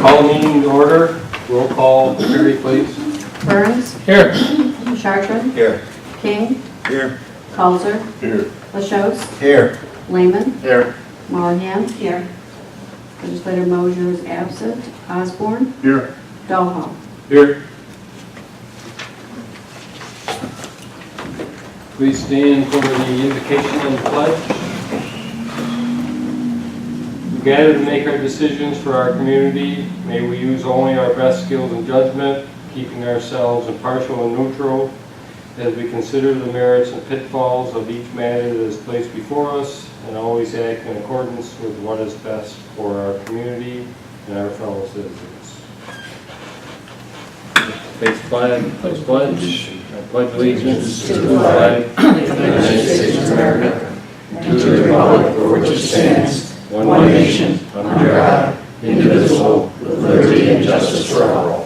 Call the meeting to order. Roll call, Terry, please. Burns. Here. Chartrand. Here. King. Here. Causer. Here. LaChaux. Here. Lehman. Here. Morahan. Here. Legislator Mosier is absent. Osborne. Here. Dahlhaus. Here. Please stand for the invocation and pledge. We gather to make our decisions for our community. May we use only our best skills and judgment, keeping ourselves impartial and neutral as we consider the merits and pitfalls of each matter that is placed before us, and always act in accordance with what is best for our community and our fellow citizens. Face flag, pledge. I pledge allegiance to the flag of the United States of America and to the republic for which it stands, one nation, under God, indivisible, with liberty and justice for all.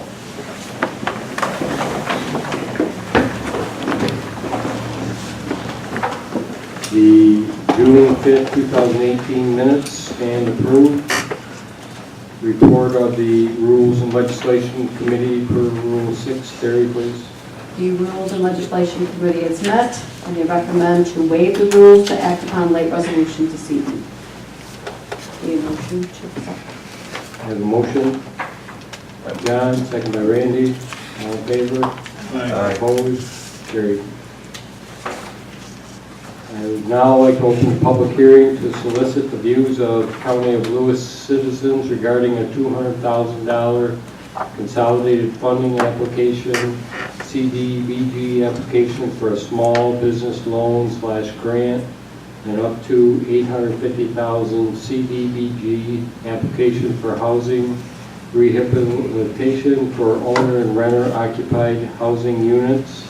The June 5th, 2018 minutes stand approved. Report of the Rules and Legislation Committee per Rule 6. Terry, please. The Rules and Legislation Committee is met, and they recommend to waive the rules to act upon late resolution this evening. The motion to accept. I have a motion by John, second by Randy. All in favor? Aye. Opposed? Carried. I would now like to open the public hearing to solicit the views of County of Lewis citizens regarding a $200,000 consolidated funding application, CDBG application for a small business loan/grant, and up to $850,000 CDBG application for housing rehabilitation for owner and renter occupied housing units.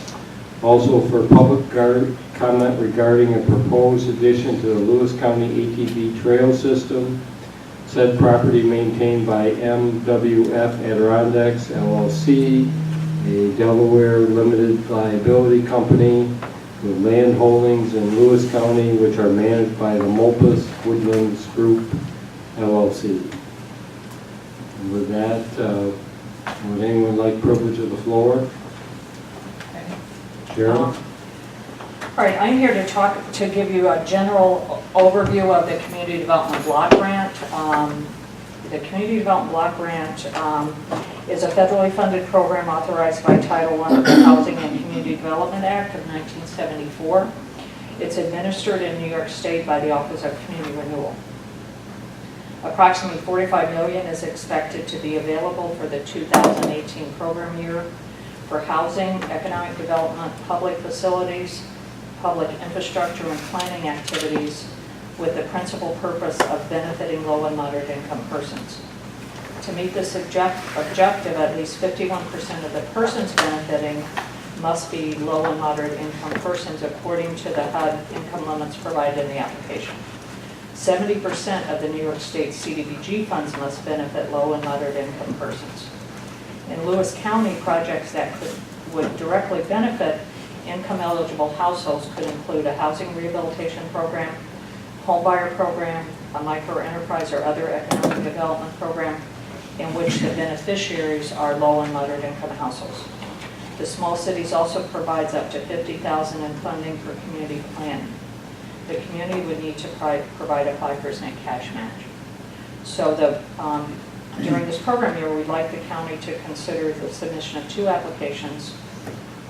Also for public comment regarding a proposed addition to the Lewis County ATV trail system. Said property maintained by MWF Adirondacks LLC, a Delaware limited liability company with land holdings in Lewis County, which are managed by the Mulpus Woodlands Group LLC. And with that, would anyone like privilege of the floor? Cheryl? All right, I'm here to give you a general overview of the Community Development Block Grant. The Community Development Block Grant is a federally funded program authorized by Title I of the Housing and Community Development Act of 1974. It's administered in New York State by the Office of Community Renewal. Approximately $45 million is expected to be available for the 2018 program year for housing, economic development, public facilities, public infrastructure and planning activities with the principal purpose of benefiting low and moderate income persons. To meet this objective, at least 51% of the persons benefiting must be low and moderate income persons according to the HUD income limits provided in the application. 70% of the New York State CDBG funds must benefit low and moderate income persons. In Lewis County, projects that would directly benefit income-eligible households could include a housing rehabilitation program, home buyer program, a micro-enterprise or other economic development program in which the beneficiaries are low and moderate income households. The small cities also provides up to $50,000 in funding for community planning. The community would need to provide a 5% cash match. So during this program year, we'd like the county to consider the submission of 2 applications.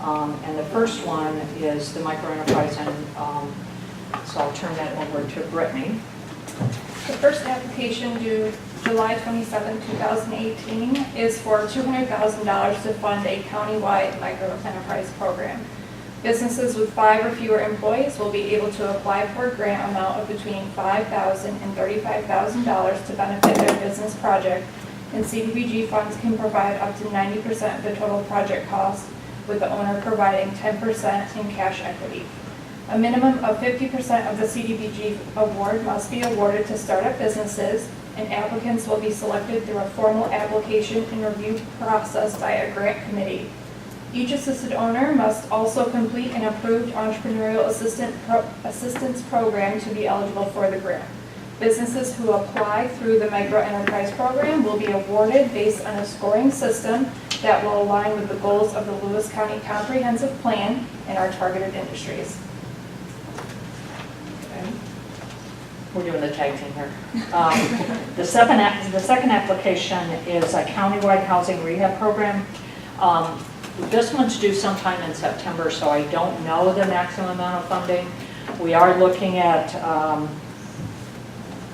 And the first one is the microenterprise, and so I'll turn that over to Brittany. The first application due July 27, 2018 is for $200,000 to fund a countywide microenterprise program. Businesses with 5 or fewer employees will be able to apply for a grant amount of between $5,000 and $35,000 to benefit their business project, and CDBG funds can provide up to 90% of the total project cost, with the owner providing 10% in cash equity. A minimum of 50% of the CDBG award must be awarded to startup businesses, and applicants will be selected through a formal application and review process by a grant committee. Each assisted owner must also complete an approved entrepreneurial assistance program to be eligible for the grant. Businesses who apply through the micro enterprise program will be awarded based on a scoring system that will align with the goals of the Lewis County Comprehensive Plan and our targeted industries. We're doing the tag team here. The second application is a countywide housing rehab program. This one's due sometime in September, so I don't know the maximum amount of funding. We are looking at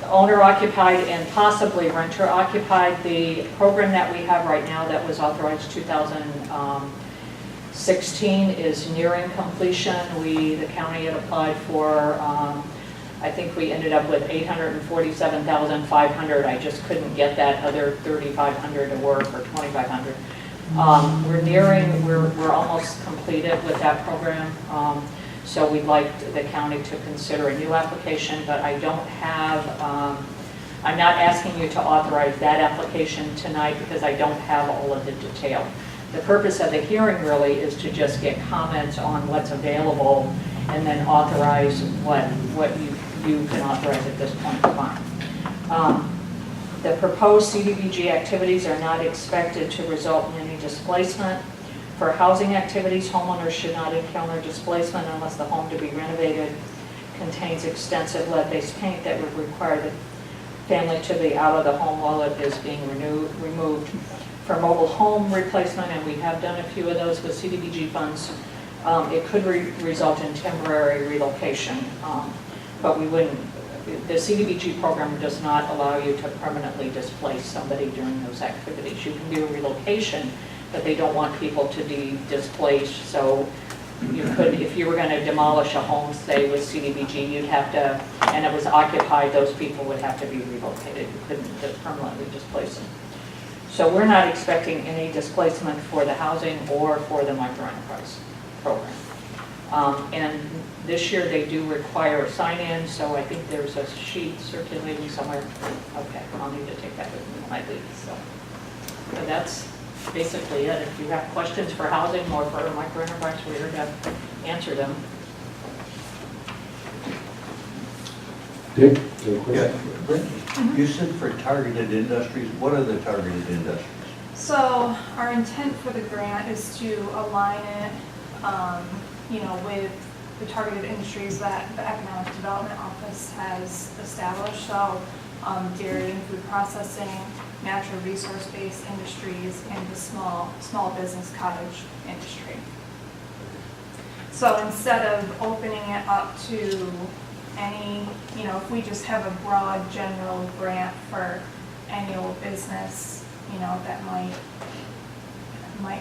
owner-occupied and possibly renter-occupied. The program that we have right now that was authorized 2016 is nearing completion. The county had applied for, I think we ended up with $847,500. I just couldn't get that other $3,500 to work, or $2,500. We're almost completed with that program. So we'd like the county to consider a new application, but I don't have, I'm not asking you to authorize that application tonight because I don't have all of the detail. The purpose of the hearing really is to just get comments on what's available and then authorize what you can authorize at this point in time. The proposed CDBG activities are not expected to result in any displacement. For housing activities, homeowners should not encounter displacement unless the home to be renovated contains extensive lead-based paint that would require the family to be out of the home while it is being removed. For mobile home replacement, and we have done a few of those with CDBG funds, it could result in temporary relocation, but we wouldn't. The CDBG program does not allow you to permanently displace somebody during those activities. You can do a relocation, but they don't want people to be displaced. So you could, if you were going to demolish a home, say with CDBG, you'd have to, and it was occupied, those people would have to be relocated. You couldn't just permanently displace them. So we're not expecting any displacement for the housing or for the microenterprise program. And this year they do require a sign-in, so I think there's a sheet circulating somewhere. Okay, I'll need to take that with me when I leave. So that's basically it. If you have questions for housing or for microenterprise, we're here to answer them. Dick? Yeah, you said for targeted industries, what are the targeted industries? So our intent for the grant is to align it, with the targeted industries that the Economic Development Office has established. So dairy and food processing, natural resource-based industries, and the small business cottage industry. So instead of opening it up to any, if we just have a broad general grant for annual business, that might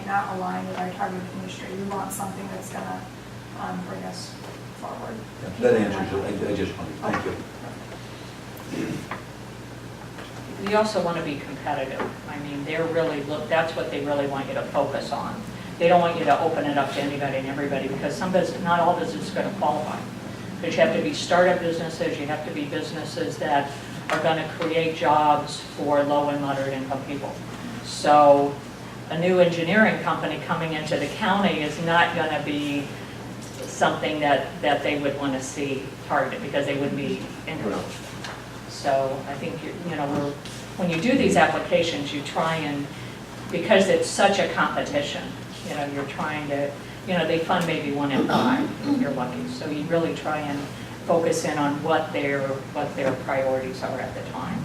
not align with our targeted industry. We want something that's going to bring us forward. That answers it. I just wanted, thank you. You also want to be competitive. I mean, that's what they really want you to focus on. They don't want you to open it up to anybody and everybody, because not all businesses are going to qualify. Because you have to be startup businesses, you have to be businesses that are going to create jobs for low and moderate income people. So a new engineering company coming into the county is not going to be something that they would want to see targeted, because they wouldn't be interested. So I think, when you do these applications, you try and, because it's such a competition, you're trying to, they fund maybe 1 in 5 if you're lucky. So you really try and focus in on what their priorities are at the time.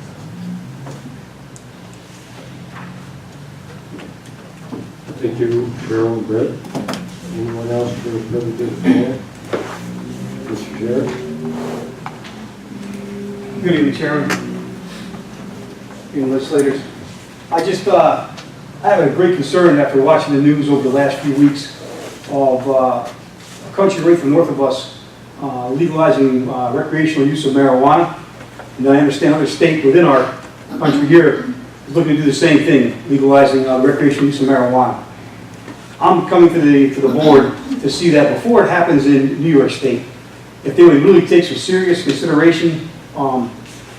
Thank you, Cheryl and Brett. Anyone else for further discussion? Mr. Sheriff? Good evening, Chairman and legislators. I have a great concern after watching the news over the last few weeks of a country right from north of us legalizing recreational use of marijuana. And I understand other states within our country here is looking to do the same thing, legalizing recreational use of marijuana. I'm coming to the board to see that before it happens in New York State, if they would really take some serious consideration,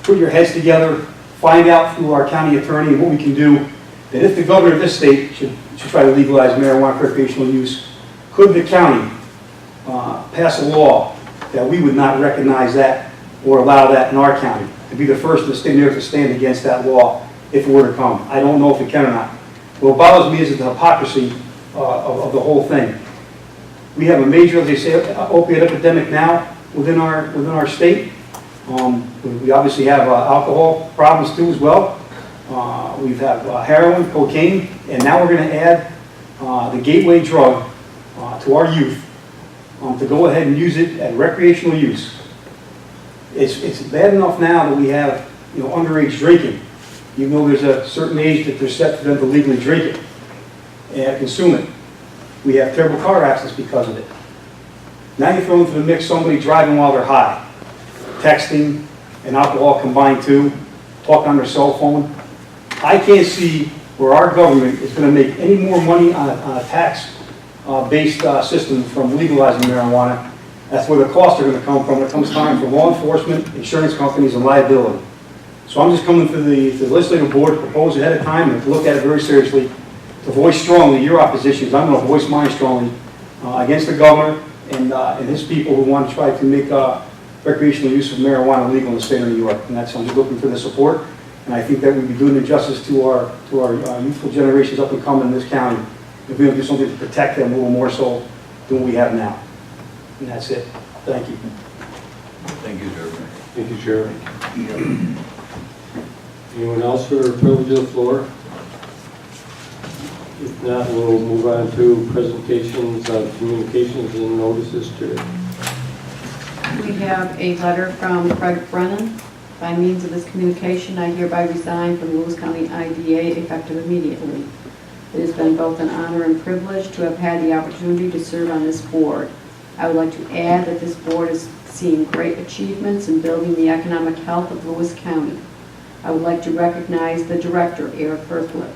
put your heads together, find out through our county attorney what we can do, that if the governor of this state should try to legalize marijuana for recreational use, could the county pass a law that we would not recognize that or allow that in our county? to be the first in the state of New York to stand against that law if it were to come. I don't know if it can or not. What bothers me is the hypocrisy of the whole thing. We have a major, as they say, opiate epidemic now within our state. We obviously have alcohol problems too as well. We have heroin, cocaine, and now we're going to add the gateway drug to our youth to go ahead and use it at recreational use. It's bad enough now that we have underage drinking, even though there's a certain age that they're set for them to legally drink it and consume it. We have terrible car accidents because of it. Now you throw into the mix somebody driving while they're high, texting and alcohol combined too, talking on their cell phone. I can't see where our government is going to make any more money on a tax-based system from legalizing marijuana. That's where the costs are going to come from when it comes time for law enforcement, insurance companies, and liability. So I'm just coming to the legislative board to propose ahead of time and to look at it very seriously, to voice strongly your oppositions. I'm going to voice mine strongly against the governor and his people who want to try to make recreational use of marijuana legal in the state of New York. And I'm just looking for the support. And I think that we'd be doing injustice to our youthful generations up and coming in this county if we don't do something to protect them a little more so than what we have now. And that's it. Thank you. Thank you, Jeremy. Thank you, Jeremy. Anyone else for privilege of the floor? If not, we'll move on to presentations of communications and notices to. We have a letter from Craig Brennan. By means of this communication, I hereby resign from Lewis County IDA effective immediately. It has been both an honor and privilege to have had the opportunity to serve on this board. I would like to add that this board is seeing great achievements in building the economic health of Lewis County. I would like to recognize the director, Eric Berthler.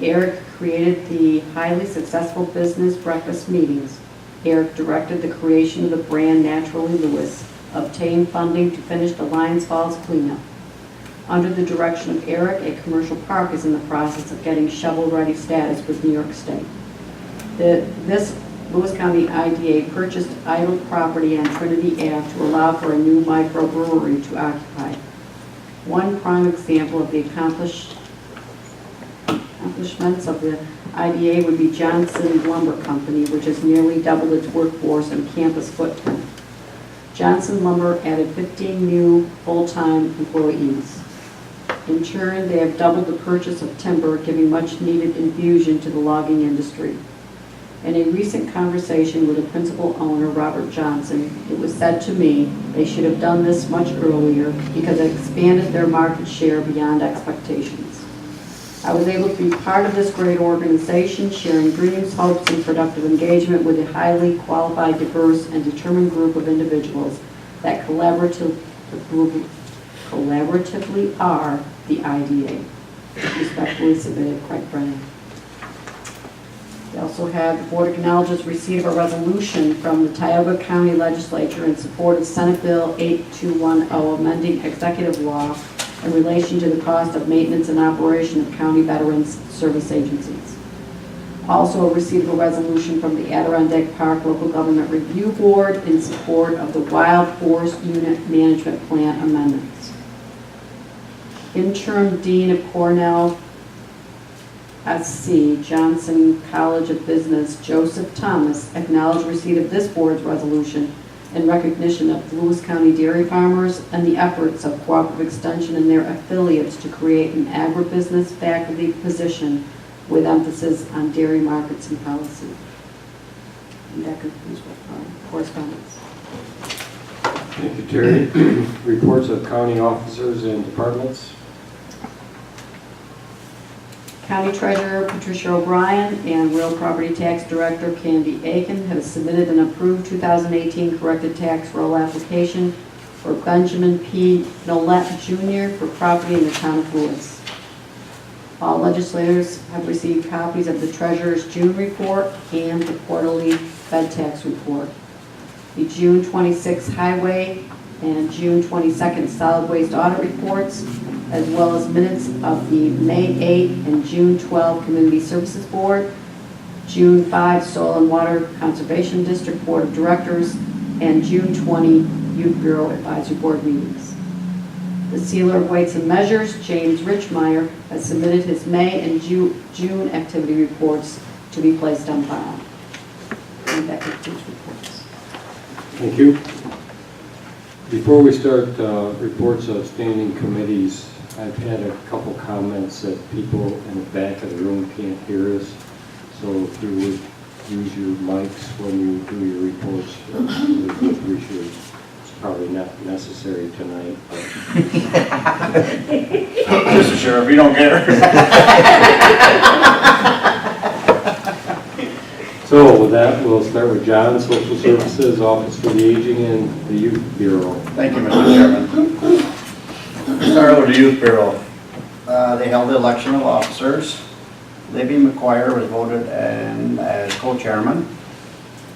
Eric created the highly successful business breakfast meetings. Eric directed the creation of the brand Naturally Lewis, obtained funding to finish the Lions Falls cleanup. Under the direction of Eric, a commercial park is in the process of getting shovel-ready status with New York State. This Lewis County IDA purchased idle property on Trinity Ave to allow for a new microbrewery to occupy. One prime example of the accomplishments of the IDA would be Johnson Lumber Company, which has nearly doubled its workforce and campus footprint. Johnson Lumber added 15 new full-time employees. In turn, they have doubled the purchase of timber, giving much-needed infusion to the logging industry. In a recent conversation with the principal owner, Robert Johnson, it was said to me they should have done this much earlier because it expanded their market share beyond expectations. I was able to be part of this great organization, sharing dreams, hopes, and productive engagement with a highly qualified, diverse, and determined group of individuals that collaboratively are the IDA. Respectfully submitted, Craig Brennan. We also have the board acknowledges receipt of a resolution from the Tioga County Legislature in support of Senate Bill 8210, amending executive law in relation to the cost of maintenance and operation of county veterans service agencies. Also a receipt of a resolution from the Adirondack Park Local Government Review Board in support of the Wild Forest Unit Management Plan amendments. Interim Dean of Cornell SC, Johnson College of Business, Joseph Thomas, acknowledged receipt of this board's resolution in recognition of Lewis County dairy farmers and the efforts of Cooperative Extension and their affiliates to create an agribusiness faculty position with emphasis on dairy markets and policy. And that concludes correspondence. Thank you, Terry. Reports of county officers and departments. County Treasurer Patricia O'Brien and Real Property Tax Director Candy Aiken have submitted an approved 2018 corrected tax roll application for Benjamin P. Nolet Jr. for property in the town of Lewis. All legislators have received copies of the Treasurer's June report and the quarterly Fed tax report. The June 26th Highway and June 22nd Solid Waste Audit reports, as well as minutes of the May 8 and June 12 Community Services Board, June 5 Soil and Water Conservation District Board of Directors, and June 20 Youth Bureau Advisory Board meetings. The sealer of weights and measures, James Richmeyer, has submitted his May and June activity reports to be placed on file. And that concludes reports. Thank you. Before we start reports of standing committees, I've had a couple comments that people in the back of the room can't hear us. So if you would use your mics when you do your reports, we would appreciate it. It's probably not necessary tonight, but Mr. Sheriff, you don't care. so with that, we'll start with John, Social Services, Office for the Aging, and the Youth Bureau. Thank you, Mr. Chairman. Start with the Youth Bureau. They held the election of officers. Libby McQuire was voted in as co-chairman.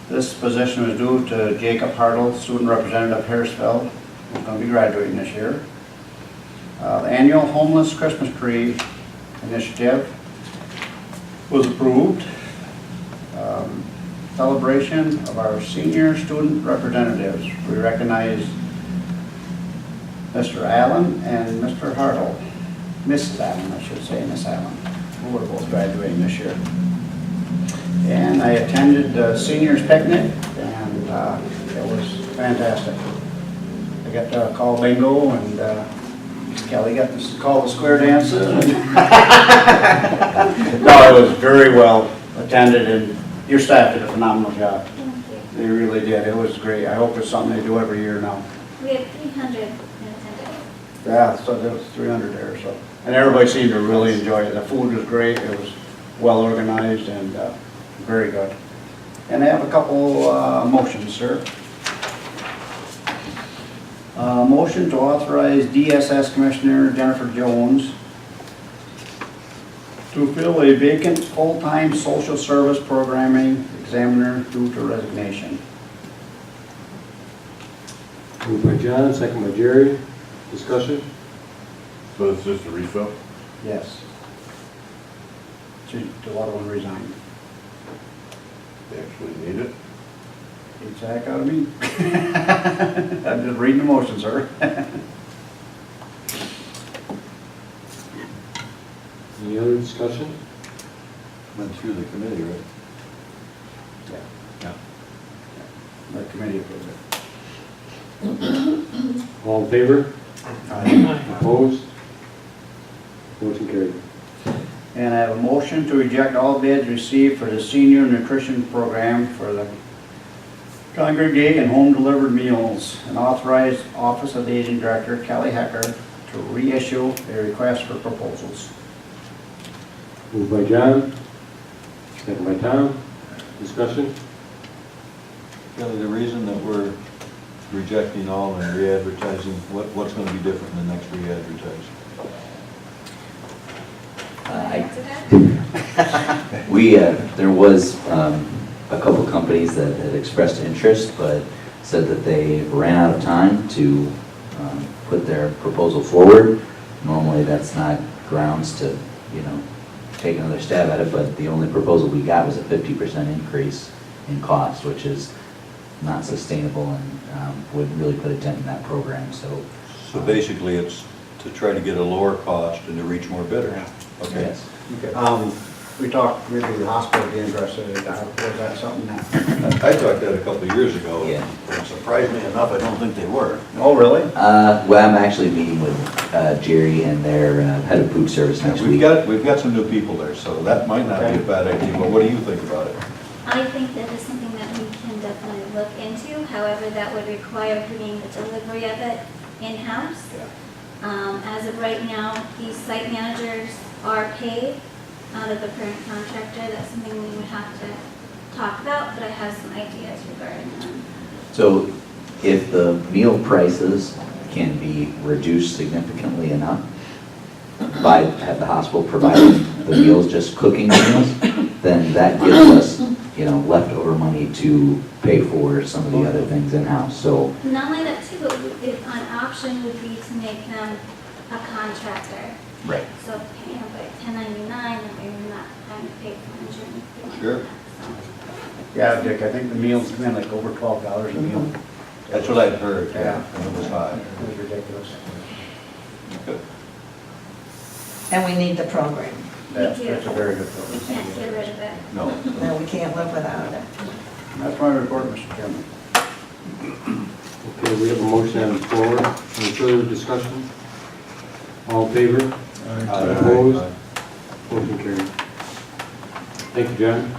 This position was due to Jacob Hartle, student representative of Harrisville, who's going to be graduating this year. The annual homeless Christmas tree initiative was approved. Celebration of our senior student representatives. We recognize Mr. Allen and Mr. Hartle. Mrs. Allen, I should say, Miss Allen, who are both graduating this year. And I attended the seniors picnic, and it was fantastic. I got to call bingo, and Kelly got to call the square dances. No, it was very well attended, and your staff did a phenomenal job. They really did. It was great. I hope it's something they do every year now. We had 300 in attendance. Yeah, so there was 300 there, so. And everybody seemed to really enjoy it. The food was great. It was well organized and very good. And I have a couple motions, sir. Motion to authorize DSS Commissioner Jennifer Jones to fill a vacant full-time social service programming examiner due to resignation. Moved by John, second by Jerry. Discussion? So it's just a refill? Yes. The other one resigned. They actually need it? Beats the heck out of me. I'm just reading the motion, sir. Any other discussion? Went through the committee, right? Yeah. The committee approved it. All in favor? Opposed? Motion carried. And I have a motion to reject all bids received for the senior nutrition program for the congregate and home delivered meals, and authorize Office of the Aging Director, Kelly Hecker, to reissue a request for proposals. Moved by John, second by Tom. Discussion? Kelly, the reason that we're rejecting all and re-advertising, what's going to be different in the next re-advertising? There was a couple companies that had expressed interest, but said that they ran out of time to put their proposal forward. Normally, that's not grounds to, take another stab at it, but the only proposal we got was a 50% increase in cost, which is not sustainable and would really put a dent in that program. So basically, it's to try to get a lower cost and to reach more bidders. Okay. yes. Okay. We talked, maybe the hospital would be interested in that. Was that something that? I talked that a couple of years ago. Yeah. And surprisingly enough, I don't think they were. Oh, really? Well, I'm actually meeting with Jerry and their head of food service next We've week. got some new people there, so that might not be a bad idea, but what do you think about it? I think that is something that we can definitely look into. However, that would require bringing the delivery of it in-house. As of right now, these site managers are paid out of the current contractor. That's something we would have to talk about, but I have some ideas regarding that. So if the meal prices can be reduced significantly enough by at the hospital providing the meals, just cooking meals, then that gives us, leftover money to pay for some of the other things in-house. So Not only that too, but if an option would be to make them a contractor. right. So paying them like 1099 and maybe not having to pay for 100. Sure. Yeah, Dick, I think the meals come in like over $12 a meal. That's what I'd heard, Yeah. and it was high. It was ridiculous. And we need the program. That's do. that's a very good We program. can't get rid of it. No. No, we can't live without it. That's my report, Mr. Chairman. Okay, we have a motion on the floor. Any further discussion? All in favor? Opposed? Motion carried. Thank you, John.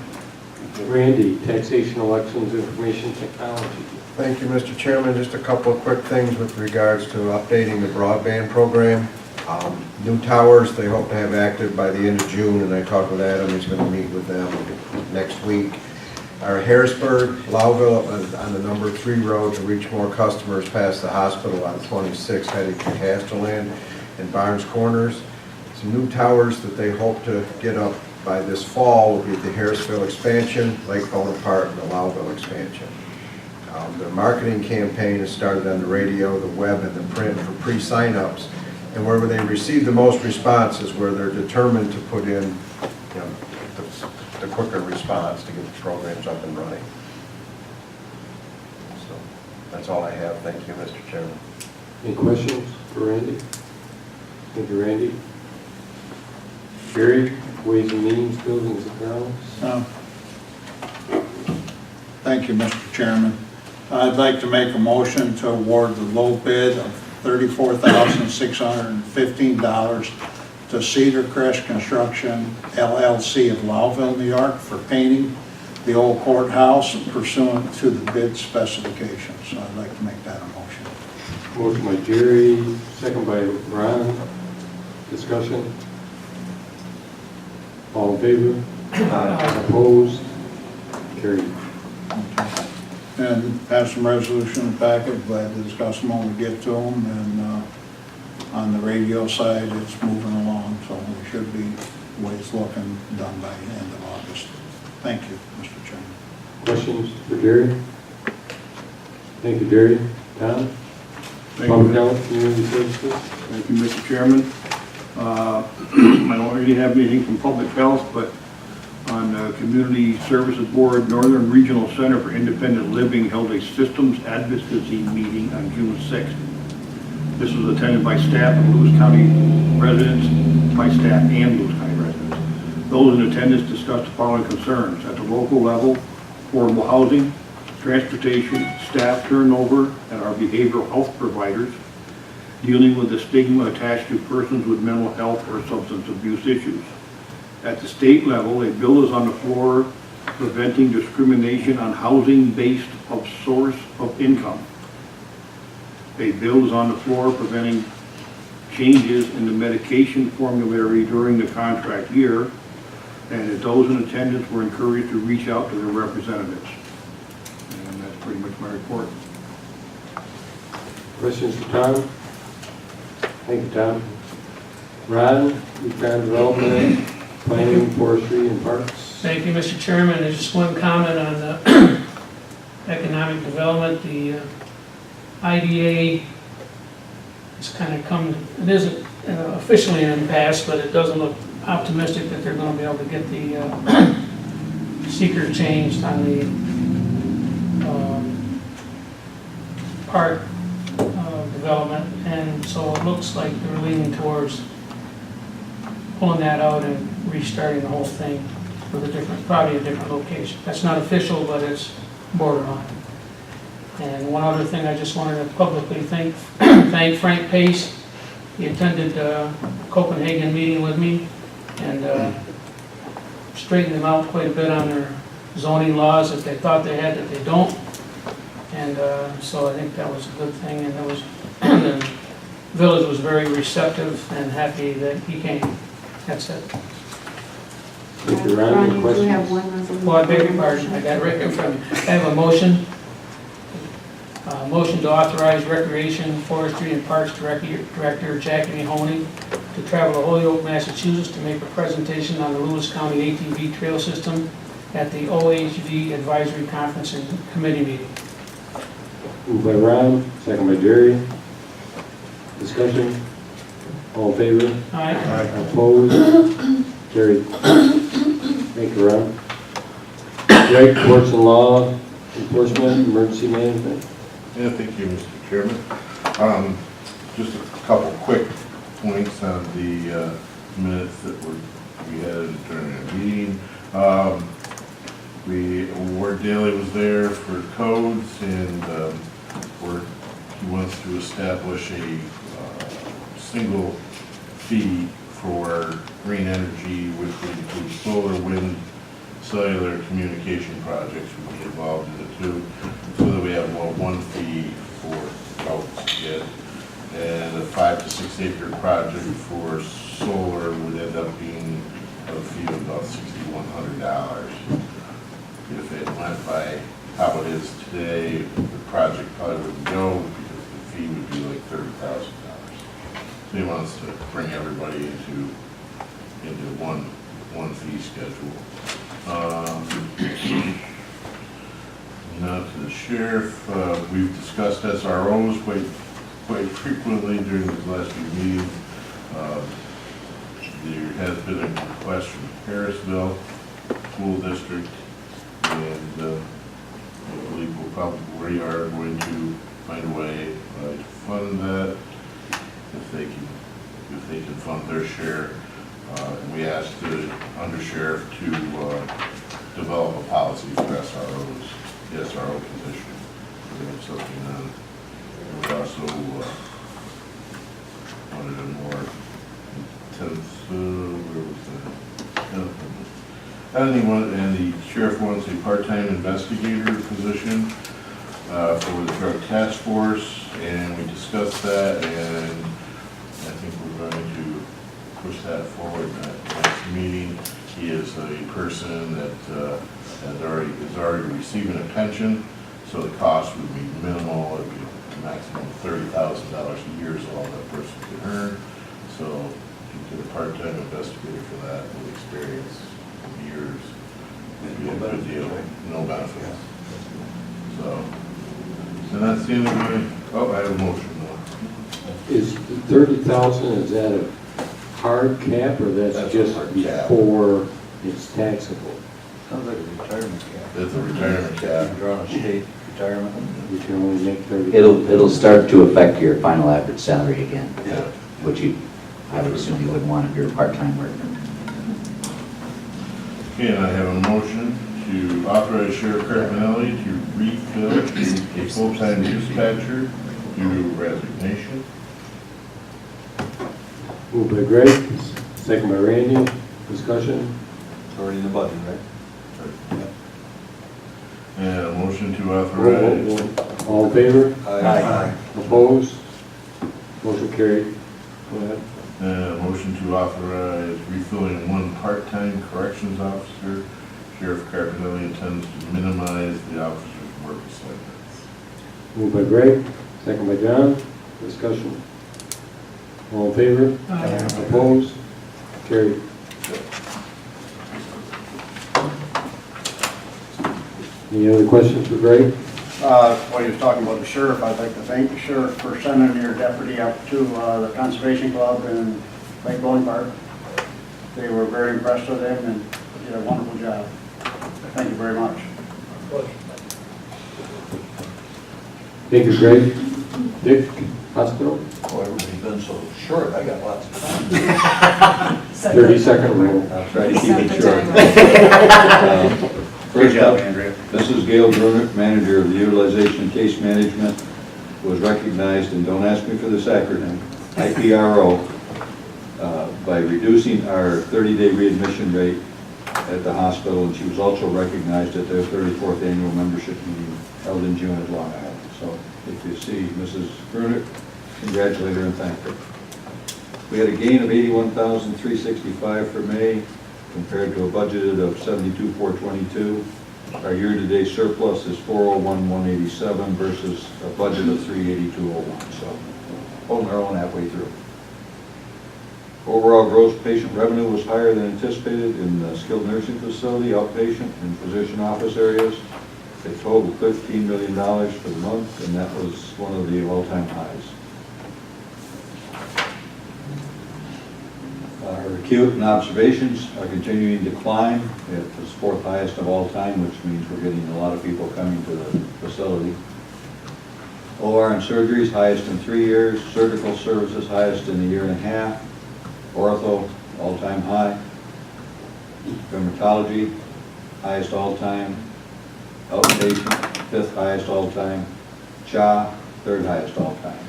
Randy, Taxation, Elections, Information Technology. Thank you, Mr. Chairman. Just a couple of quick things with regards to updating the broadband program. New towers, they hope to have active by the end of June, and I talked with Adam, he's going to meet with them next week. Our Harrisburg, Lowville, on the number 3 road to reach more customers past the hospital on 26 heading to Castellan and Barnes Corners. Some new towers that they hope to get up by this fall will be the Harrisville expansion, Lake Bonaparte, and the Lowville expansion. The marketing campaign has started on the radio, the web, and the print for pre-signups. And wherever they receive the most response is where they're determined to put in, you know, the quicker response to get the programs up and running. So that's all I have. Thank you, Mr. Chairman. Any questions for Randy? Thank you, Randy. Gary, Ways and Means, Buildings and Grounds. Thank you, Mr. Chairman. I'd like to make a motion to award the low bid of $34,615 to Cedar Crest Construction LLC of Lowville, New York for painting the old courthouse pursuant to the bid specifications. So I'd like to make that a motion. Motion by Jerry, second by Ron. Discussion? All in favor? Opposed? Carried. And have some resolution in the packet, glad to discuss them when we get to them. And on the radio side, it's moving along, so we should be, the way it's looking, done by the end of August. Thank you, Mr. Chairman. Questions for Jerry? Thank you, Jerry. Tom? Thank Public you. Health, Community Services? Thank you, Mr. Chairman. I don't really have anything from Public Health, but on Community Services Board, Northern Regional Center for Independent Living held a systems advocacy meeting on June 6th. This was attended by staff and Lewis County residents, by staff and Lewis County residents. Those in attendance discussed the following concerns. At the local level, affordable housing, transportation, staff turnover, and our behavioral health providers, dealing with the stigma attached to persons with mental health or substance abuse issues. At the state level, a bill is on the floor preventing discrimination on housing based of source of income. A bill is on the floor preventing changes in the medication formulary during the contract year, and that those in attendance were encouraged to reach out to their representatives. And that's pretty much my report. Questions for Tom? Thank you, Tom. Ron, Economic Development, Planning, Forestry, and Parks. Thank you, Mr. Chairman. There's just one comment on the economic development. The IDA has kind of come, it isn't officially an impasse, but it doesn't look optimistic that they're going to be able to get the seeker changed on the park development, and so it looks like they're leaning towards pulling that out and restarting the whole thing with a different, probably a different location. That's not official, but it's borderline. And one other thing, I just wanted to publicly thank Frank Pace. He attended Copenhagen meeting with me and straightened them out quite a bit on their zoning laws that they thought they had that they don't. And so I think that was a good thing, and the village was very receptive and happy that he came. That's it. Thank you, Ron. Ron, Any you do questions? have one resolution. Well, I beg your pardon, I got it right in front of me. I have a motion. Motion to authorize Recreation, Forestry, and Parks Director Jackie Mahoney to travel to Holyoke, Massachusetts to make a presentation on the Lewis County ATV trail system at the OHV Advisory Conference and Committee meeting. Moved by Ron, second by Jerry. Discussion? All in favor? Aye. Opposed? Carried. Thank you, Ron. Greg, Courts and Law Enforcement, Emergency Management. Yeah, thank you, Mr. Chairman. Just a couple quick points on the minutes that we had during the meeting. Ward Daly was there for codes, and he wants to establish a single fee for green energy, which would include solar, wind, cellular communication projects would be involved in it too, so that we have one fee for codes to get. And a 5 to 6 acre project for solar would end up being a fee of about $6,100. If it went by how it is today, the project probably wouldn't go because the fee would be like $30,000. So he wants to bring everybody into one fee schedule. Now to the sheriff, we've discussed SROs quite frequently during these last few meetings. There has been a request from Harrisville School District, and I believe we are going to find a way to fund that if they can fund their share. And we asked the undersheriff to develop a policy for SROs, the SRO position. We have something on. We also wanted a more intense, where was that? And the sheriff wants a part-time investigator position for the drug task force, and we discussed that, and I think we're going to push that forward in that next meeting. He is a person that is already receiving a pension, so the cost would be minimal. It would be a maximum of $30,000 a year is all that person could earn. So you get a part-time investigator for that with experience of years. Would be a good deal. No benefits. So that's the end of my, I have a motion now. Is the 30,000, is that a hard cap, or that's a just hard cap. before it's taxable? Sounds like a retirement cap. That's a retirement cap. You're on a state retirement. You can only make 30. It'll start to affect your final average salary again, Yeah. which I would assume you wouldn't want if you're a part-time worker. Okay, and I have a motion to authorize Sheriff Carafanelli to refill a full-time dispatcher due to resignation. Moved by Greg, second by Randy. Discussion? It's already in the budget, right? And a motion to authorize. All in favor? Aye. Opposed? Motion carried. Go ahead. And a motion to authorize refilling one part-time corrections officer. Sheriff Carafanelli intends to minimize the officer's work assignments. Moved by Greg, second by John. Discussion? All in favor? Opposed? Carried. Any other questions for Greg? While he was talking about the sheriff, I'd like to thank the sheriff for sending your deputy up to the Conservation Club in Lake Bowling Park. They were very impressed with him and did a wonderful job. Thank you very much. Thank you, Greg. Dick, hospital? Oh, everybody's been so short, I got lots of time. 30-second rule. I'll try to keep it short. Great First job, up, Andrea. Mrs. Gail Bruner, manager of the Utilization and Case Management, was recognized, and don't ask me for this acronym, IPRO, by reducing our 30-day readmission rate at the hospital, and she was also recognized at their 34th annual membership meeting held in June at Long Island. So if you see Mrs. Bruner, congratulate her and thank her. We had a gain of $81,365 for May, compared to a budgeted of $72,422. Our year-to-date surplus is $401,187 versus a budget of $382,01. So holding our own halfway through. Overall gross patient revenue was higher than anticipated in the skilled nursing facility, outpatient, and physician office areas. They totaled $13 million for the month, and that was one of the all-time highs. Our acute and observations are continuing to climb. It was fourth highest of all time, which means we're getting a lot of people coming to the facility. OR and surgeries, highest in 3 years. Surgical services, highest in a year and a half. Ortho, all-time high. Dermatology, highest all-time. Outpatient, 5th highest all-time. CHA, 3rd highest all-time.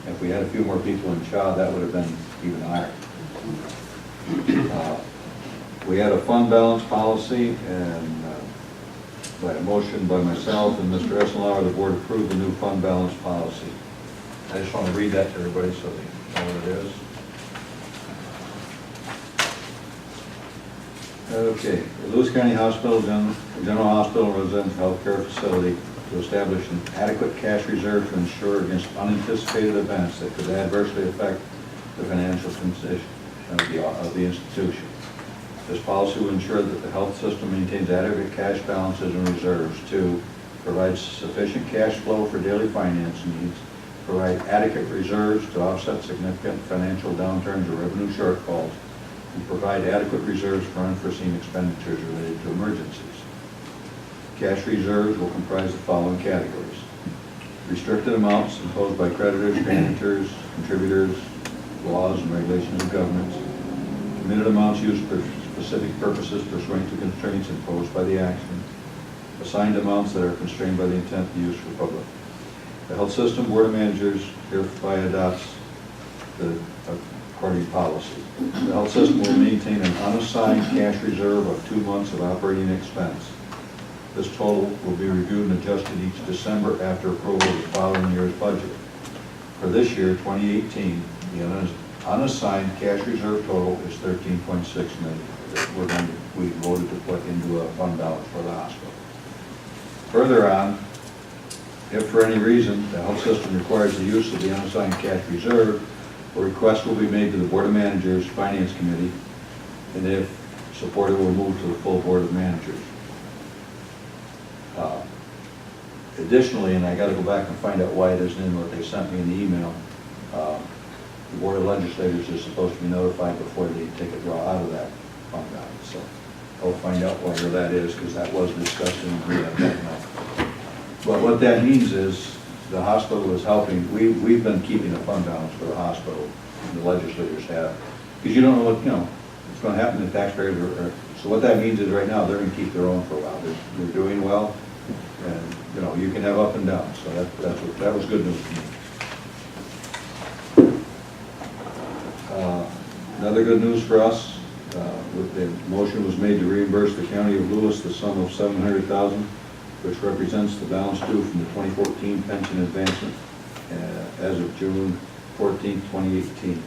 If we had a few more people in CHA, that would have been even higher. We had a fund balance policy, and by a motion by myself and Mr. Esselauer, the board approved the new fund balance policy. I just want to read that to everybody so they know what it is. Okay, the Lewis County Hospital, General Hospital Residential Health Care Facility to establish an adequate cash reserve to ensure against unanticipated events that could adversely affect the financial condition of the institution. This policy will ensure that the health system maintains adequate cash balances and reserves to provide sufficient cash flow for daily finance needs, provide adequate reserves to offset significant financial downturns or revenue shortfalls, and provide adequate reserves for unforeseen expenditures related to emergencies. Cash reserves will comprise the following categories: restricted amounts imposed by creditors, guarantors, contributors, laws and regulations of governments, committed amounts used for specific purposes pursuant to constraints imposed by the action, assigned amounts that are constrained by the intent to use for public. The Health System Board of Managers hereby adopts the according policy. The health system will maintain an unassigned cash reserve of 2 months of operating expense. This total will be reviewed and adjusted each December after approval of the following year's budget. For this year, 2018, the unassigned cash reserve total is $13.6 million. That we voted to put into a fund balance for the hospital. Further on, if for any reason the health system requires the use of the unassigned cash reserve, a request will be made to the Board of Managers Finance Committee, and if supported, will move to the full Board of Managers. Additionally, and I got to go back and find out why it isn't in what they sent me in the email, the Board of Legislators is supposed to be notified before they take a draw out of that fund balance. So I'll find out why that is, because that was discussed and agreed on that night. But what that means is the hospital is helping. We've been keeping a fund balance for the hospital. The legislators have, because you don't know what what's going to happen to taxpayers. So what that means is right now they're going to keep their own for a while. They're doing well, and you can have up and down. So that was good news to me. Another good news for us. The motion was made to reimburse the County of Lewis the sum of $700,000, which represents the balance due from the 2014 pension advancement as of June 14, 2018.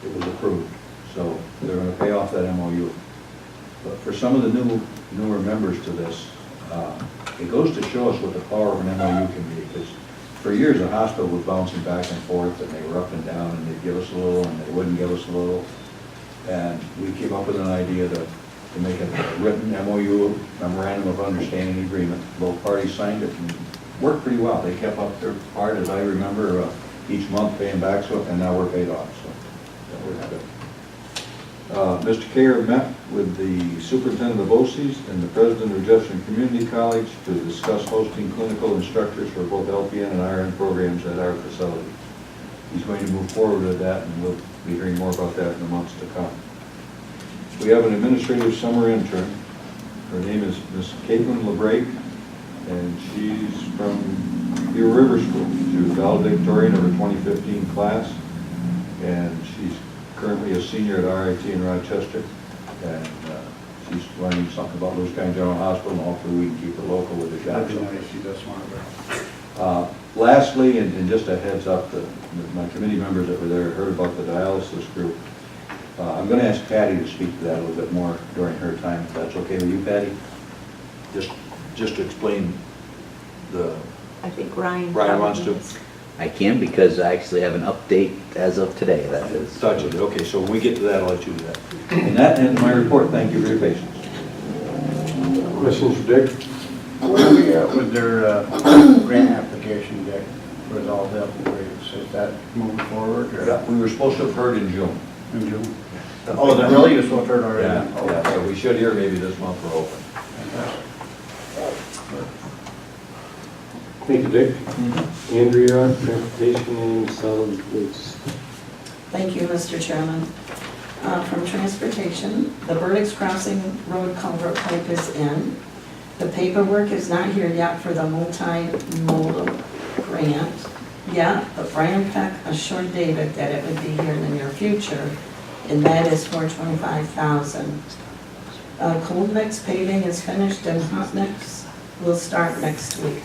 It was approved, so they're going to pay off that MOU. But for some of the newer members to this, it goes to show us what the power of an MOU can be. Because for years, the hospital was bouncing back and forth, and they were up and down, and they'd give us a little, and they wouldn't give us a little. And we came up with an idea to make a written MOU, Memorandum of Understanding Agreement. Both parties signed it and worked pretty well. They kept up their part, as I remember, each month paying back, and now we're paid off. So that was good. Mr. Kayer met with the superintendent of OCs and the president of Jefferson Community College to discuss hosting clinical instructors for both LPN and RN programs at our facility. He's going to move forward with that, and we'll be hearing more about that in the months to come. We have an administrative summer intern. Her name is Miss Caitlin LeBrake, and she's from Deer River School. She was valedictorian of her 2015 class, and she's currently a senior at RIT in Rochester, and she's learning something about Lewis County General Hospital, and hopefully we can keep her local with the job. That'd be nice, she does want to. Lastly, and just a heads up, my committee members that were there heard about the dialysis group. I'm going to ask Patty to speak to that a little bit more during her time, if that's okay with you, Patty? Just to explain the... I think Ryan wants to. I can, because I actually have an update as of today, that is. Touch it. Okay, so when we get to that, I'll let you do that. And that ends my report. Thank you for your patience. Questions for Dick? Where are we at with their grant application, Dick, for all the upgrades? Is that moving forward? Or? Yeah, we were supposed to have heard in June. In June. Oh, they're really supposed to have heard already? Yeah, yeah, so we should hear maybe this month we're open. Thank you, Dick. Andrea, transportation and solid waste. Thank you, Mr. Chairman. From Transportation, the Burdick's Crossing Road culvert pipe is in. The paperwork is not here yet for the multi-modal grant yet, but Brian Peck assured David that it would be here in the near future, and that is for $25,000. Cold mix paving is finished and hot mix will start next week.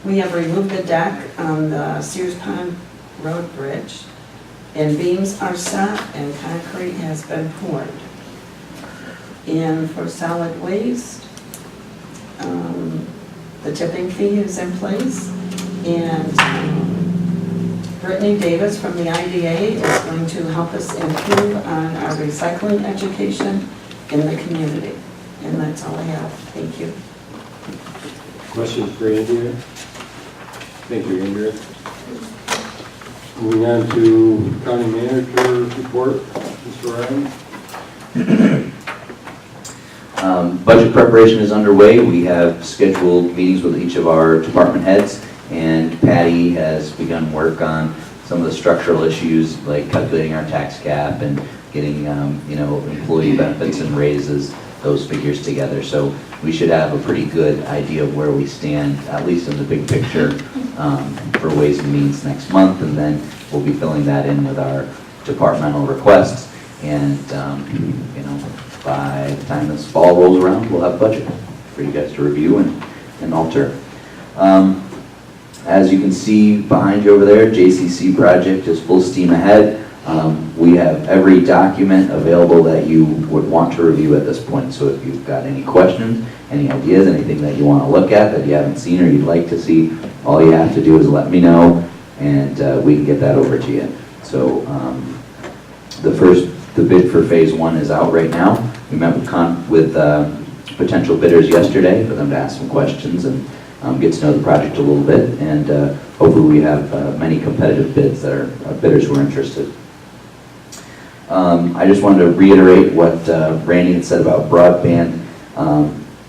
We have removed the deck on the Sears Pond Road Bridge, and beams are set and concrete has been poured. And for solid waste, the tipping fee is in place, and Brittany Davis from the IDA is going to help us improve on our recycling education in the community. And that's all I have. Thank you. Questions for Andrea? Thank you, Andrea. Moving on to county manager report, Mr. Ryan. Budget preparation is underway. We have scheduled meetings with each of our department heads, and Patty has begun work on some of the structural issues like calculating our tax cap and getting employee benefits and raises, those figures together. So we should have a pretty good idea of where we stand, at least in the big picture, for Ways and Means next month, and then we'll be filling that in with our departmental requests, and by the time this fall rolls around, we'll have a budget for you guys to review and alter. As you can see behind you over there, JCC project is full steam ahead. We have every document available that you would want to review at this point. So if you've got any questions, any ideas, anything that you want to look at that you haven't seen or you'd like to see, all you have to do is let me know, and we can get that over to you. So the bid for phase 1 is out right now. We met with potential bidders yesterday for them to ask some questions and get to know the project a little bit, and hopefully we have many competitive bids that are bidders who are interested. I just wanted to reiterate what Randy had said about broadband.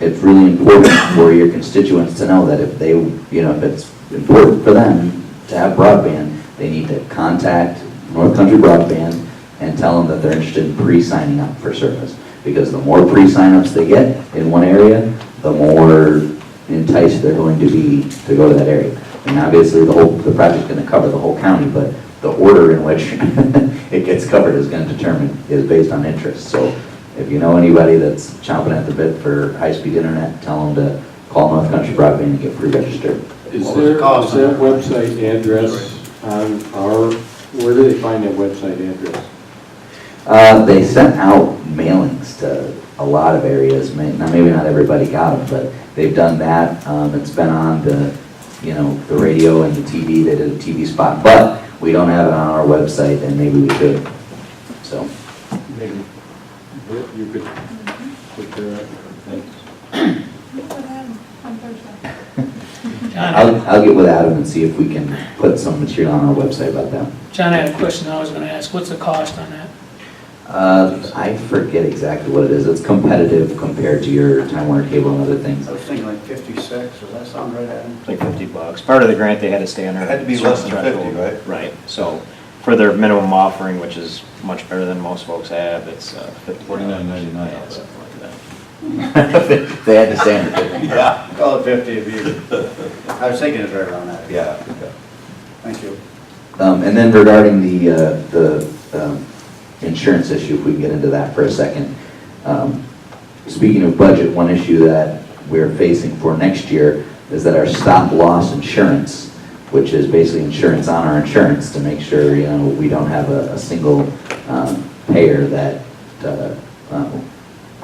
It's really important for your constituents to know that if it's important for them to have broadband, they need to contact North Country Broadband and tell them that they're interested in pre-signing up for service. Because the more pre-sign-ups they get in one area, the more enticed they're going to be to go to that area. And obviously the project's going to cover the whole county, but the order in which it gets covered is going to is based on interest. So if you know anybody that's chomping at the bit for high-speed internet, tell them to call North Country Broadband and get pre-registered. Is that website address on where do they find that website address? They sent out mailings to a lot of areas. Maybe not everybody got them, but they've done that. It's been on the radio and the TV. They did a TV spot, but we don't have it on our website, and maybe we should. So Maybe you could put there. Thanks. I'll get with Adam and see if we can put some material on our website about that. John, I had a question I was going to ask. What's the cost on that? I forget exactly what it is. It's competitive compared to your Time Warner Cable and other things. I was thinking like 56, does that sound right, Adam? Like $50. Part of the grant, they had to stay under. It had to be less than 50, right? Right, so for their minimum offering, which is much better than most folks have, it's $50. $49.99. Yeah, something like that. They had to stay under 50. Yeah, call it 50 if you, I was thinking it's right around that. Yeah. Thank you. And then regarding the insurance issue, if we can get into that for a second. Speaking of budget, one issue that we're facing for next year is that our stop-loss insurance, which is basically insurance on our insurance to make sure we don't have a single payer that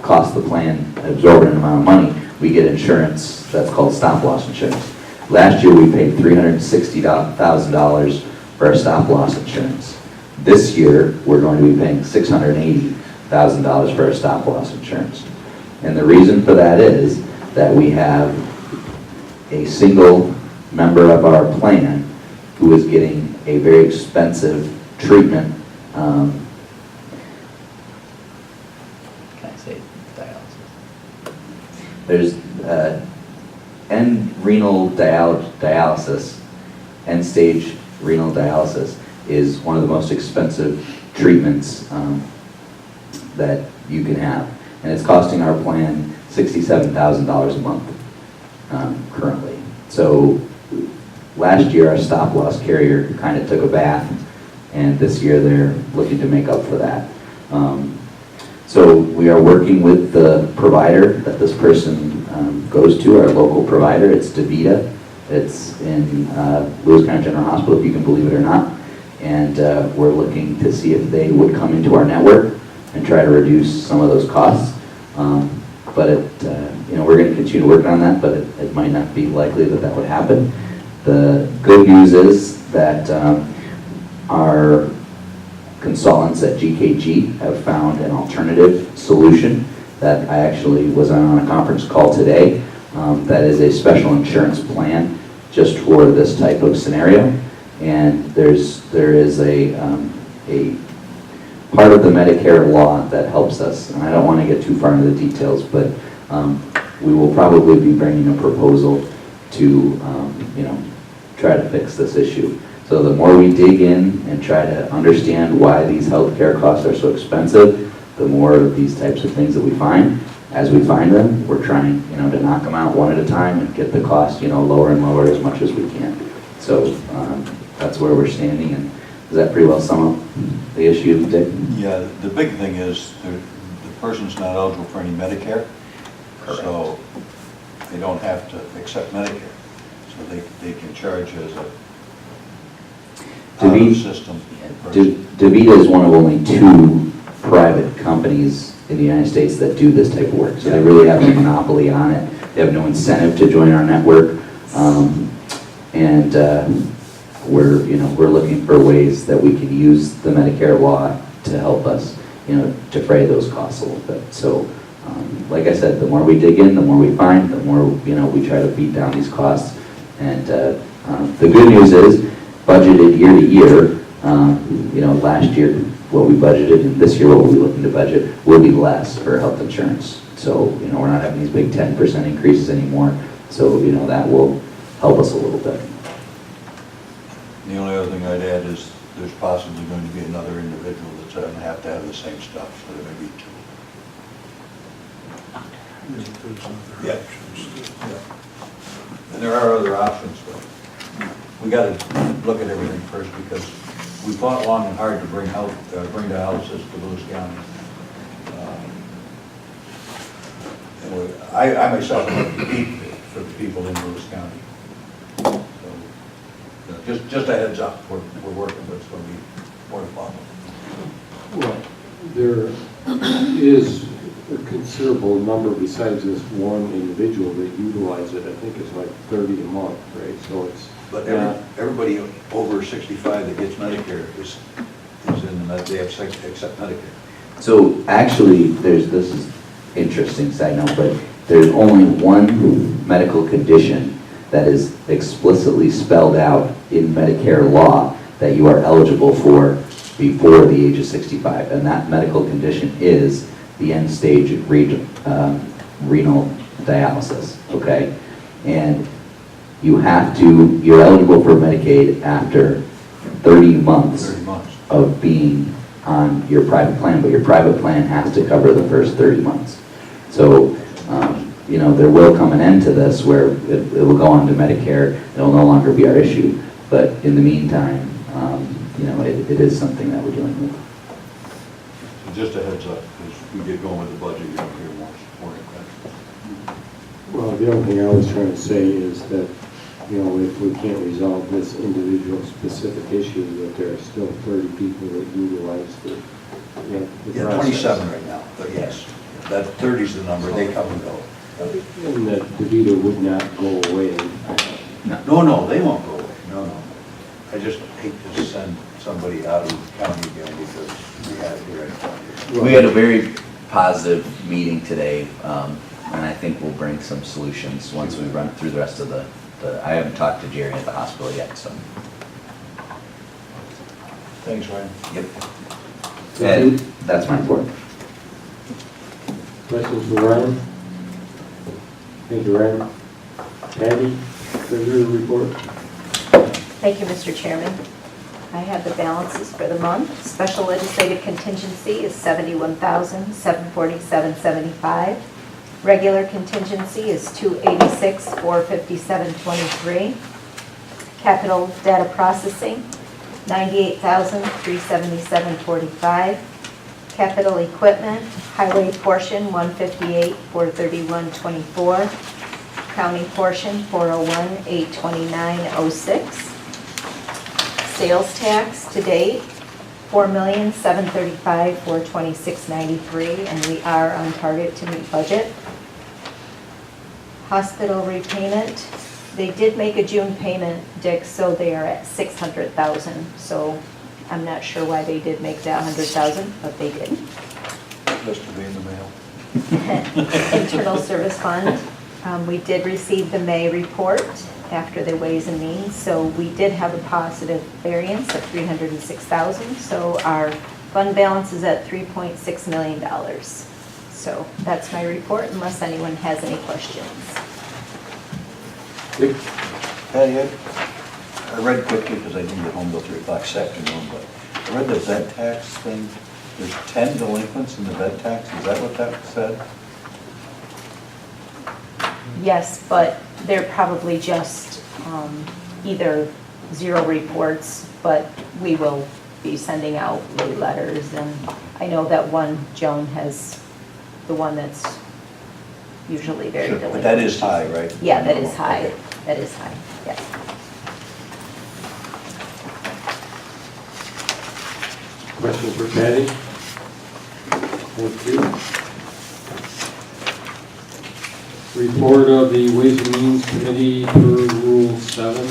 costs the plan an exorbitant amount of money. We get insurance that's called stop-loss insurance. Last year we paid $360,000 for our stop-loss insurance. This year, we're going to be paying $680,000 for our stop-loss insurance. And the reason for that is that we have a single member of our plan who is getting a very expensive treatment. Can I say dialysis? There's renal dialysis, end-stage renal dialysis is one of the most expensive treatments that you can have. And it's costing our plan $67,000 a month currently. So last year, our stop-loss carrier kind of took a bath, and this year they're looking to make up for that. So we are working with the provider that this person goes to, our local provider. It's DaVita. It's in Lewis County General Hospital, if you can believe it or not. And we're looking to see if they would come into our network and try to reduce some of those costs. But we're going to continue working on that, but it might not be likely that that would happen. The good news is that our consultants at GKG have found an alternative solution that I actually was on a conference call today. That is a special insurance plan just for this type of scenario. And there is a part of the Medicare law that helps us. And I don't want to get too far into the details, but we will probably be bringing a proposal to try to fix this issue. So the more we dig in and try to understand why these healthcare costs are so expensive, the more of these types of things that we find. As we find them, we're trying, to knock them out one at a time and get the cost, lower and lower as much as we can. So that's where we're standing. And does that pretty well sum up the issue, Dick? Yeah, the big thing is the person's not eligible for any Medicare. Correct. So they don't have to accept Medicare. So they can charge as a out-of-system person. DaVita is one of only 2 private companies in the United States that do this type of work. So they really have a monopoly on it. They have no incentive to join our network. We're looking for ways that we can use the Medicare law to help us, defray those costs a little bit. So, like I said, the more we dig in, the more we find, the more, we try to beat down these costs. And the good news is, budgeted year to year, last year what we budgeted and this year what we'll be looking to budget will be less for health insurance. So, we're not having these big 10% increases anymore. So, that will help us a little bit. The only other thing I'd add is there's possibly going to be another individual that's going to have the same stuff, so there may be 2. Yeah. And there are other options, but we got to look at everything first because we fought long and hard to bring dialysis to Lewis County. I myself am going to compete for the people in Lewis County. So, just a heads up, we're working, but it's going to be more fun. Well, there is a considerable number besides this one individual that utilize it. I think it's like 30 a month, right? So it's. But everybody over 65 that gets Medicare is in the they accept Medicare. So actually, this is interesting side note, but there's only one medical condition that is explicitly spelled out in Medicare law that you are eligible for before the age of 65, and that medical condition is the end-stage renal dialysis, okay? And you're eligible for Medicaid after 30 months of being on your private plan, but your private plan has to cover the first 30 months. So, there will come an end to this where it will go on to Medicare. It will no longer be our issue. But in the meantime, it is something that we're dealing with. So just a heads up, as we get going with the budget, you'll hear more of that. Well, the only thing I was trying to say is that, if we can't resolve this individual specific issue, that there are still 30 people that utilize the process. 27 right now, but yes, that 30 is the number, they come and go. And that DaVita would not go away. No, they won't go away, no. I just hate to send somebody out of the county again because we had it here. We had a very positive meeting today, and I think we'll bring some solutions once we run through the rest of the I haven't talked to Jerry at the hospital yet, so. Thanks, Ryan. Yep. And that's my report. Questions for Ryan? Thank you, Ryan. Patty, treasurer report. Thank you, Mr. Chairman. I have the balances for the month. Special legislative contingency is $71,747.75. Regular contingency is $286,457.23. Capital data processing, $98,377.45. Capital equipment, highway portion, $158,431.24. County portion, $401,829.06. Sales tax to date, $4,735,426.93, and we are on target to meet budget. Hospital repayment, they did make a June payment, Dick, so they are at $600,000. So I'm not sure why they did make that $100,000, but they did. Just to be in the mail. Internal Service Fund, we did receive the May report after the Ways and Means, so we did have a positive variance of $306,000, so our fund balance is at $3.6 million. So that's my report, unless anyone has any questions. Patty, I read quickly because I didn't get home till 3 o'clock this afternoon, but I read the bed tax thing. There's 10 delinquents in the bed tax. Is that what that said? Yes, but they're probably just either zero reports, but we will be sending out late letters, and I know that one, Joan, has the one that's usually very Sure, delinquent. but that is high, right? Yeah, that is high. Okay. That is high, yes. Questions for Patty? Thank you. Report of the Ways and Means Committee per Rule 7.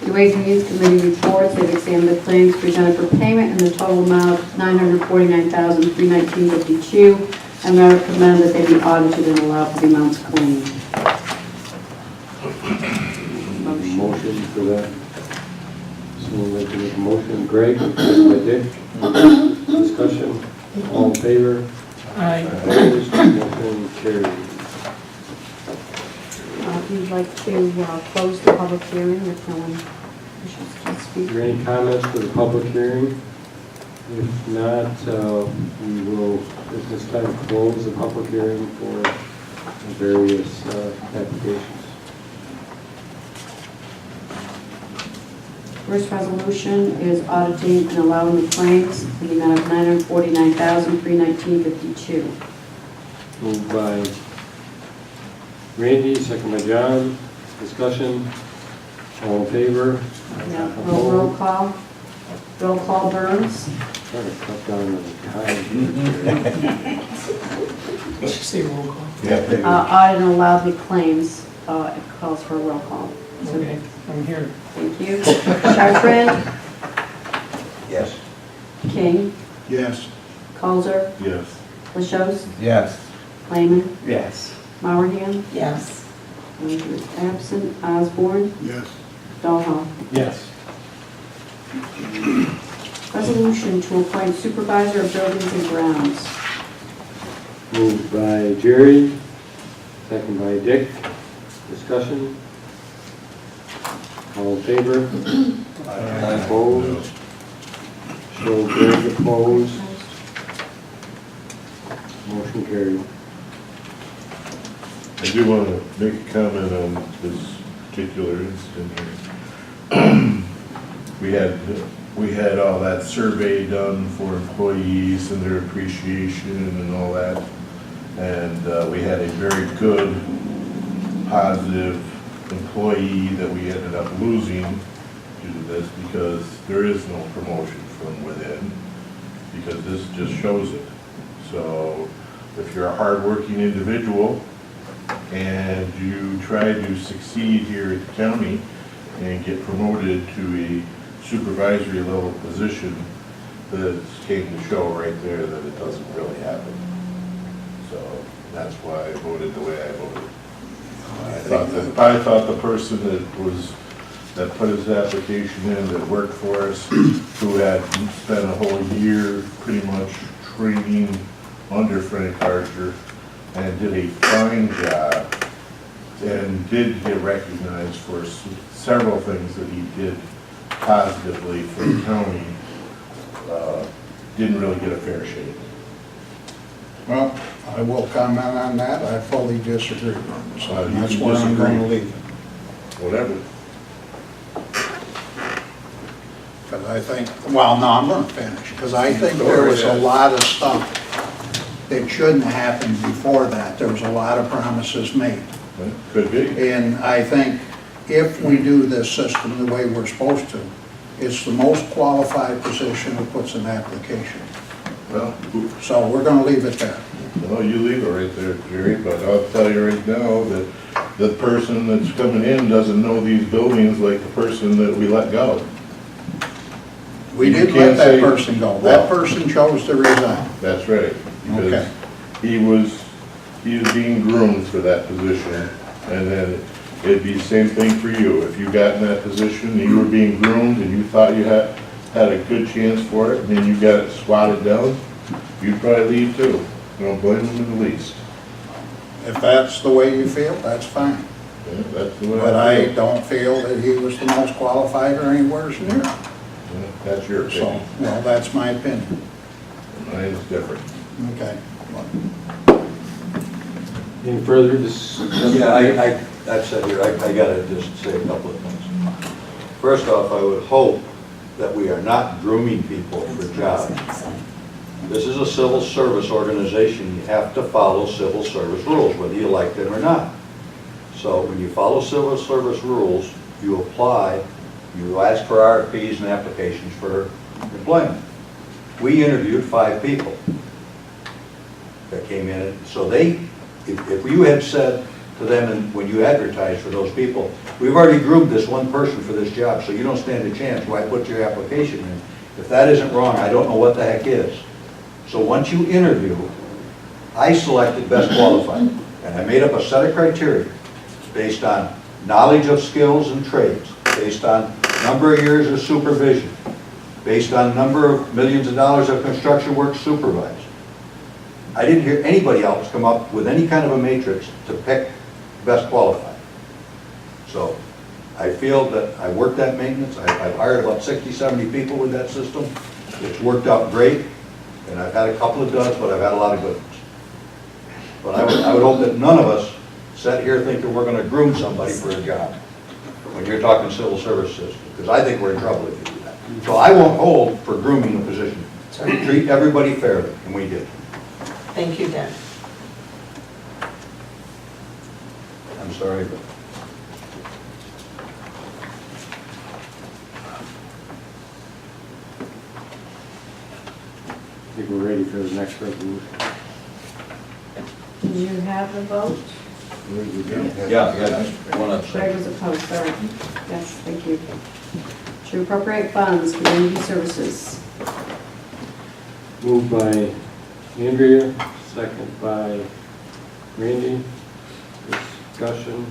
The Ways and Means Committee reports they've examined the claims presented for payment in the total amount of $949,319.52 and recommend that they be audited and allowed for the amounts claimed. Motion for that. Someone like to make a motion. Greg, second by Dick. Discussion. All in favor? Aye. Opposed? Motion carries. If you'd like to close the public hearing, if no one wishes to Is speak. there any comments for the public hearing? If not, we will at this time close the public hearing for the various applications. First resolution is auditing and allowing the claims in the amount of $949,319.52. Moved by Randy, second by John. Discussion. All in favor? Now, roll call. Roll call Burns. Trying to cut down on the time. Did you say roll call? Audit and allow the claims. It calls for a roll call. So, Okay, I'm here. thank you. Chartrand, Yes. King, Yes. Colzer, Yes. LaChose, Yes. Lehman, Yes. Mauerham, Yes. Ranger is absent, Osborne, Yes. Dahlhoff. Yes. Resolution to appoint supervisor of buildings and grounds. Moved by Jerry, second by Dick. Discussion. All in favor? Opposed? Show Greg opposed. Motion carried. I do want to make a comment on this particular incident here. We had all that survey done for employees and their appreciation and all that. And we had a very good, positive employee that we ended up losing due to this because there is no promotion from within, because this just shows it. So if you're a hardworking individual and you try to succeed here at the county and get promoted to a supervisory level position, this came to show right there that it doesn't really happen. So that's why I voted the way I voted. I thought the person that put his application in, that worked for us, who had spent a whole year pretty much training under Frank Archer and did a fine job, and did get recognized for several things that he did positively for the county, didn't really get a fair shake. Well, I will comment on that. I fully disagree. So You that's can where I'm going to disagree. leave it. Whatever. Because I think, well, no, I'm going to finish. Because I think there was a lot of stuff that shouldn't happen before that. There was a lot of promises made. Could be. And I think if we do this system the way we're supposed to, it's the most qualified position who puts an application. Well, So we're going to leave it there. well, you leave it right there, Jerry, but I'll tell you right now that the person that's coming in doesn't know these buildings like the person that we let go. We You didn't can't let that say- person go. That person chose to resign. That's right, because Okay. he was being groomed for that position, and then it'd be the same thing for you. If you got in that position, you were being groomed, and you thought you had a good chance for it, and then you got it swatted down, you'd probably leave too. I don't blame him in the least. If that's the way you feel, that's fine. Yeah, that's the way But I I feel. don't feel that he was the most qualified or anywhere near. Yeah, that's your So, opinion. well, that's my opinion. Mine's different. Okay. Any further discussion? Yeah, I've said here, I gotta just say a couple of things. First off, I would hope that we are not grooming people for jobs. This is a civil service organization. You have to follow civil service rules, whether you like them or not. So when you follow civil service rules, you apply, you ask for RFPs and applications for employment. We interviewed 5 people that came in, so if you had said to them, and when you advertised for those people, we've already groomed this one person for this job, so you don't stand a chance, why put your application in? If that isn't wrong, I don't know what the heck is. So once you interview, I selected best qualified, and I made up a set of criteria based on knowledge of skills and trades, based on number of years of supervision, based on number of millions of dollars of construction work supervised. I didn't hear anybody else come up with any kind of a matrix to pick best qualified. So I feel that I worked that maintenance. I've hired about 60, 70 people with that system. It's worked out great, and I've had a couple of duds, but I've had a lot of good ones. But I would hope that none of us sit here thinking we're going to groom somebody for a job when you're talking civil service system, because I think we're in trouble if you do that. So I won't hold for grooming the position. Treat everybody fairly, and we did. Thank you, Dan. I'm sorry, but I think we're ready for the next resolution. Did you have the vote? yeah, one up. Greg was opposed, sorry. Yes, thank you. To appropriate funds, community services. Moved by Andrea, second by Randy. Discussion.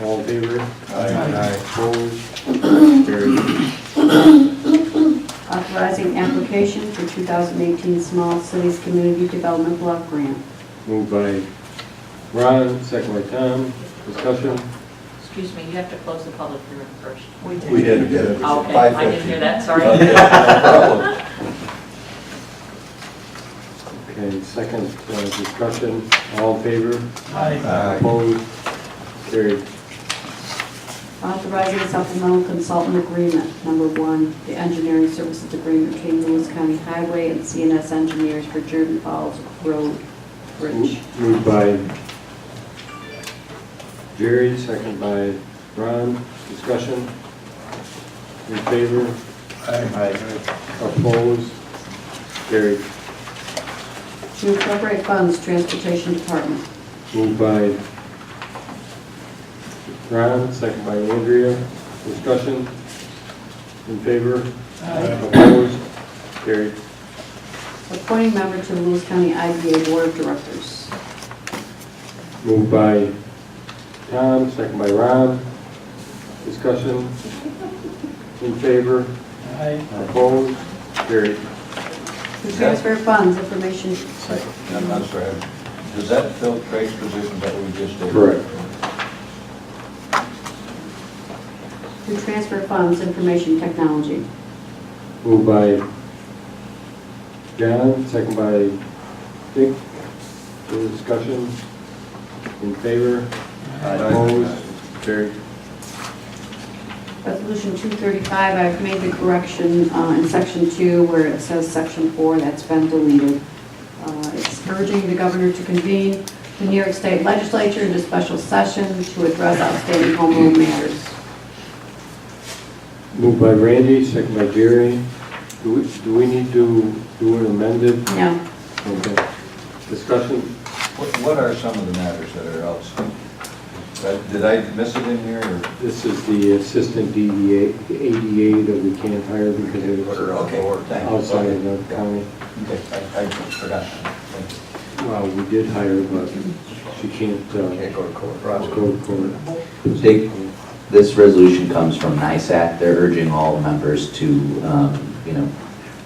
All in favor? Aye. Opposed? Carried. Authorizing application for 2018 Small Cities Community Development Block Grant. Moved by Ron, second by Tom. Discussion. Excuse me, you have to close the public hearing first. We did. Oh, okay, I didn't hear that, sorry. Okay, no problem. Okay, second discussion. All in favor? Aye. Opposed? Carried. Authorizing a supplemental consultant agreement. Number 1, the engineering services agreement between Lewis County Highway and CNS Engineers for Jordan Falls Road Bridge. Moved by Jerry, second by Ron. Discussion. In favor? Opposed? Carried. To appropriate funds, Transportation Department. Moved by Ron, second by Andrea. Discussion. In favor? Opposed? Carried. Appointing member to the Lewis County IDA Board of Directors. Moved by Tom, second by Ron. Discussion. In favor? Aye. Opposed? Carried. To transfer funds, information. I'm sorry. Does that fill Craig's position that we just did? Correct. To transfer funds, information technology. Moved by John, second by Dick. Further discussion? In favor? Opposed? Carried. Resolution 235, I've made the correction in section 2 where it says section 4, that's been deleted. It's urging the governor to convene the New York State Legislature into special session to address outstanding home rule matters. Moved by Randy, second by Jerry. Do we need to do an amended? No. Okay. Discussion? What are some of the matters that are outstanding? Did I miss it in here, or? This is the assistant ADA that we can't hire because it's Okay, thank you. outside of the county. Okay, I forgot. Thank you. Well, we did hire, but she can't Can't go to court. go to court. Dick, this resolution comes from NISAC. They're urging all members to,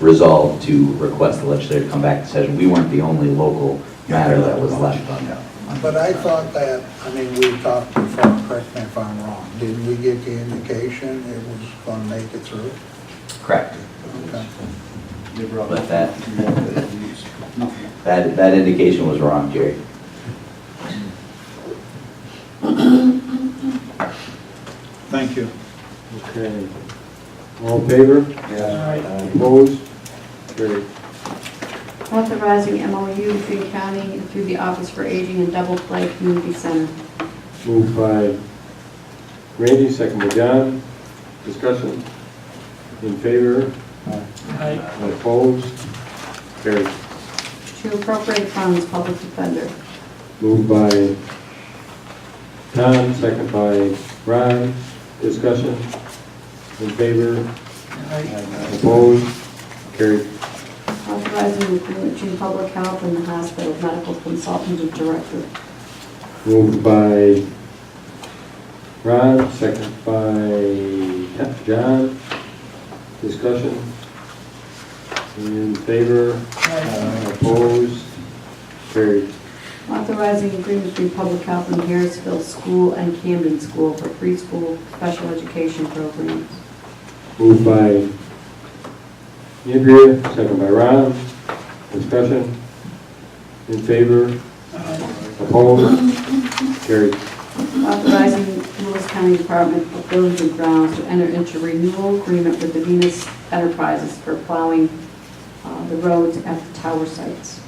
resolve to request the legislature to come back to session. We weren't the only local matter that was left on. But I thought that, we talked before, correct me if I'm wrong, didn't we get the indication it was going to make it through? Correct. Okay. But that indication was wrong, Jerry. Thank you. Okay. All in favor? Yeah. Opposed? Carried. Authorizing MOU between county and through the Office for Aging and Double Play Community Center. Moved by Randy, second by John. Discussion? In favor? Aye. Opposed? Carried. To appropriate funds, public defender. Moved by Tom, second by Ron. Discussion? In favor? Opposed? Carried. Authorizing the agreement between public health and the hospital medical consultant and director. Moved by Ron, second by John. Discussion? In favor? Opposed? Carried. Authorizing agreement between public health and Harrisville School and Camden School for preschool special education programs. Moved by Andrea, second by Ron. Discussion? In favor? Opposed? Carried. Authorizing Lewis County Department of Buildings and Grounds to enter into renewal agreement with the Venus Enterprises for plowing the roads at the tower sites.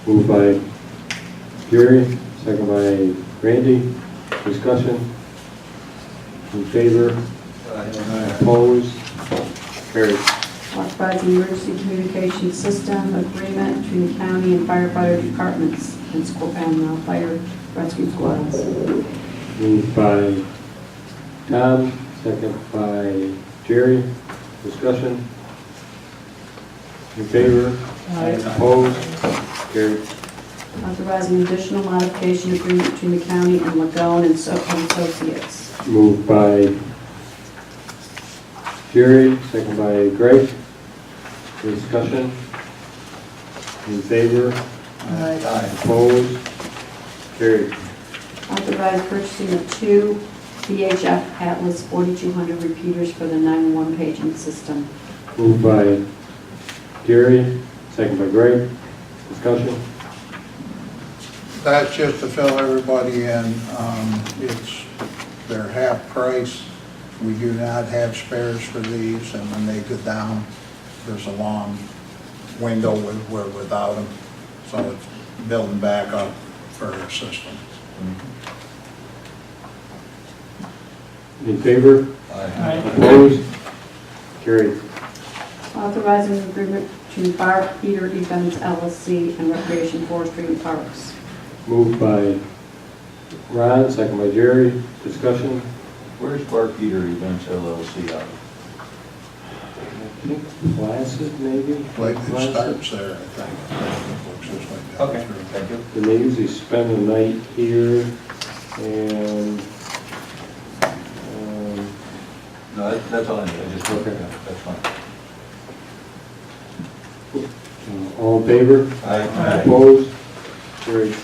Moved by Jerry, second by Randy. Discussion? In favor? Opposed? Carried. Authorizing emergency communication system agreement between the county and firefighter departments and fire rescue squads. Moved by Tom, second by Jerry. Discussion? In favor? Opposed? Carried. Authorizing additional modification agreement between the county and Lagone and Associates. Moved by Jerry, second by Greg. Discussion? In favor? Opposed? Carried. Authorized purchasing of 2 VHF Atlas 4200 repeaters for the 911 paging system. Moved by Jerry, second by Greg. Discussion? That's just to fill everybody in. They're half price. We do not have spares for these, and when they go down, there's a long window without them. So it's building back up for our system. In favor? Aye. Opposed? Carried. Authorizing an agreement between Fire Peter Events LLC and Recreation Forestry and Parks. Moved by Ron, second by Jerry. Discussion? Where's Bark Eater Events LLC out of? I think Placid, maybe? Like it starts there, I think. It looks just like that. Okay, thank you. And they usually spend the night here, and, No, that's all I need, I just, Okay. that's fine. all in favor? Aye. Opposed? Carried.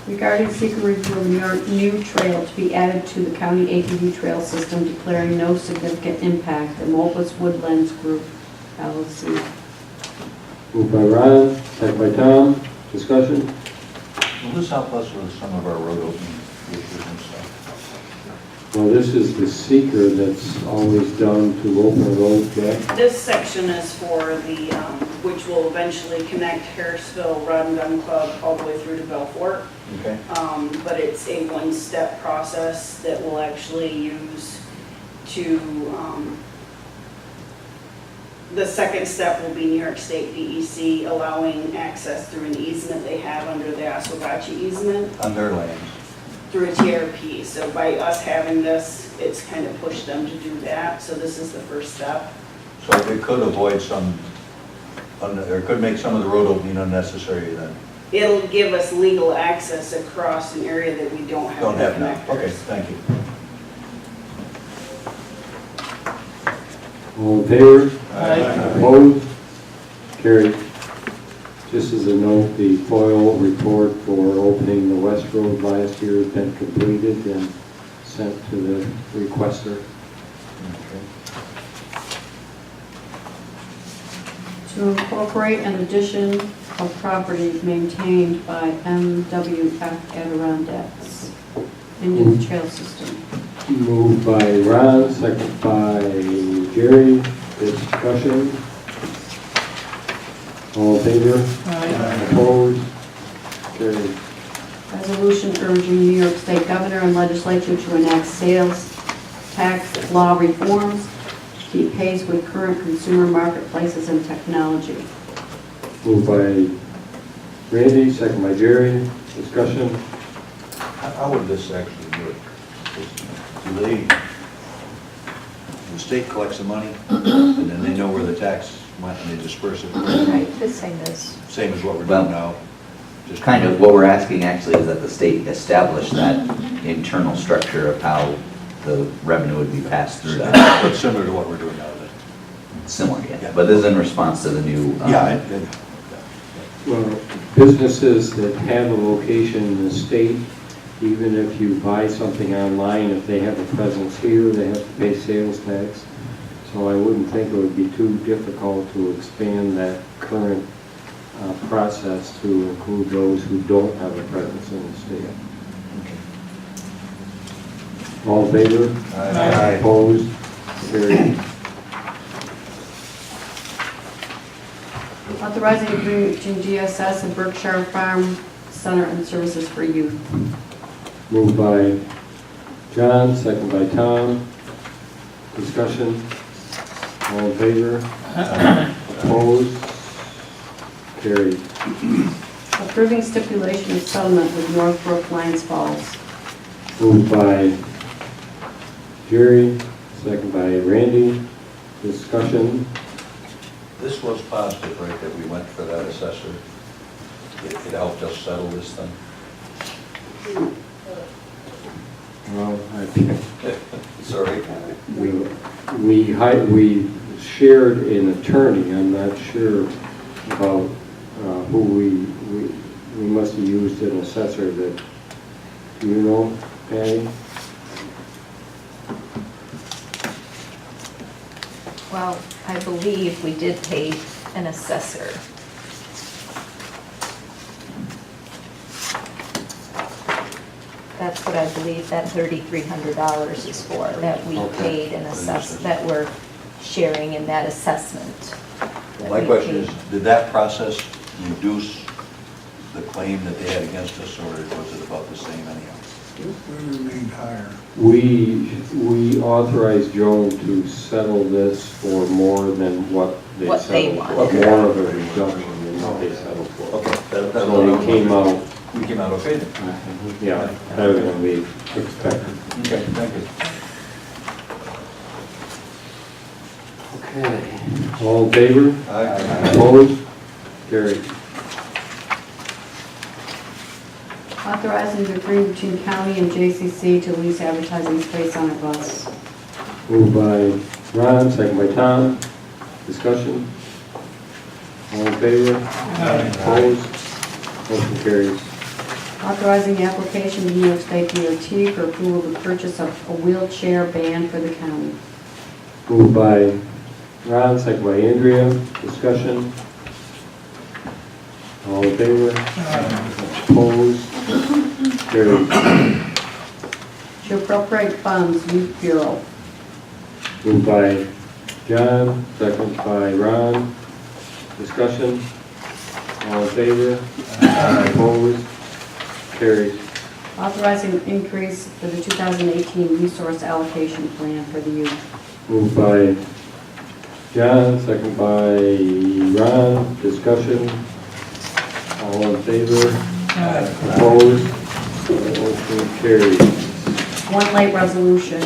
Regarding seeker review of new trail to be added to the county ATV trail system, declaring no significant impact, the Mopus Woodlands Group LLC. Moved by Ron, second by Tom. Discussion? Will this help us with some of our road opening issues and stuff? Well, this is the seeker that's always done to open a road, Jack. This section is for the, which will eventually connect Harrisville Rod and Gun Club all the way through to Belfort. Okay. But it's a one-step process that we'll actually use to, the second step will be New York State DEC allowing access through an easement they have under the Oswegatchie easement On their lands. through a TRP. So by us having this, it's kind of pushed them to do that. So this is the first step. So it could avoid some, or could make some of the road opening unnecessary then? It'll give us legal access across an area that we don't have. Don't have now. connectors. Okay, thank you. All in favor? Aye. Opposed? Carried. Just as a note, the FOIL report for opening the West Road last year has been completed and sent to the requester. To incorporate an addition of property maintained by MWF Adirondacks into the trail system. Moved by Ron, second by Jerry. Discussion? All in favor? Aye. Opposed? Carried. Resolution urging New York State Governor and Legislature to enact sales tax law reforms to keep pace with current consumer marketplaces and technology. Moved by Randy, second by Jerry. Discussion? How would this actually work? Do they, the state collects the money, and then they know where the tax went, and they disperse it? Right, the same as. Same as what we're Well, doing now? Just Kind of, what we're asking actually is that the state establish that internal structure of how the revenue would be passed through that. It's similar to what we're doing now then? Similar, yeah. But this is in response to the new. Well, businesses that have a location in the state, even if you buy something online, if they have a presence here, they have to pay sales tax. So I wouldn't think it would be too difficult to expand that current process to include those who don't have a presence in the state. All in favor? Aye. Opposed? Carried. Authorizing agreement between GSS and Berkshire Farm Center and Services for Youth. Moved by John, second by Tom. Discussion? All in favor? Opposed? Carried. Approving stipulation of settlement with Northbrook Lions Falls. Moved by Jerry, second by Randy. Discussion? This was positive, right, that we went for that assessor? It helped us settle this thing? Well, I think Sorry. we shared an attorney. I'm not sure about who we must have used an assessor that, do you know, Patty? Well, I believe we did pay an assessor. That's what I believe that $3,300 is for, that we Okay. paid an that we're sharing in that assessment. that My we question paid. is, did that process reduce the claim that they had against us, or was it about the same anyhow? We remained higher. We authorized Joan to settle this for more than what they What they settled for. wanted. More of a reduction than what they settled for. Okay. So we came out, We came out okay then? yeah, better than we expected. Okay, thank you. Okay. All in favor? Aye. Opposed? Carried. Authorizing the agreement between county and JCC to lease advertising space on a bus. Moved by Ron, second by Tom. Discussion? All in favor? Opposed? Motion carries. Authorizing the application to New York State DOT for approval to purchase a wheelchair van for the county. Moved by Ron, second by Andrea. Discussion. All in favor? Opposed? Carried. To appropriate funds, Youth Bureau. Moved by John, second by Ron. Discussion. All in favor? Opposed? Carried. Authorizing an increase for the 2018 resource allocation plan for the youth. Moved by John, second by Ron. Discussion. All in favor? Opposed? Motion carried. One late resolution,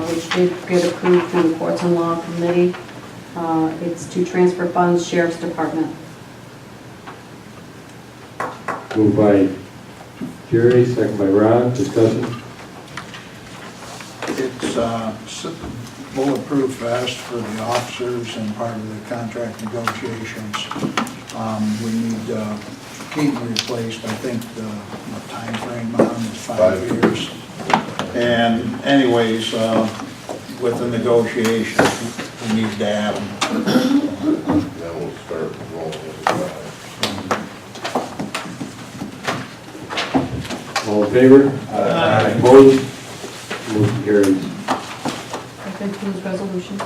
which did get approved through the Courts and Law Committee. It's to transfer funds, Sheriff's Department. Moved by Jerry, second by Ron. Discussion. It's bulletproof vest for the officers and part of the contract negotiations. We need heating replaced. I think the time frame on is 5 years. And anyways, with the negotiations, we need to have them. Then we'll start rolling with that. All in favor? Opposed? Motion carries. That concludes resolutions.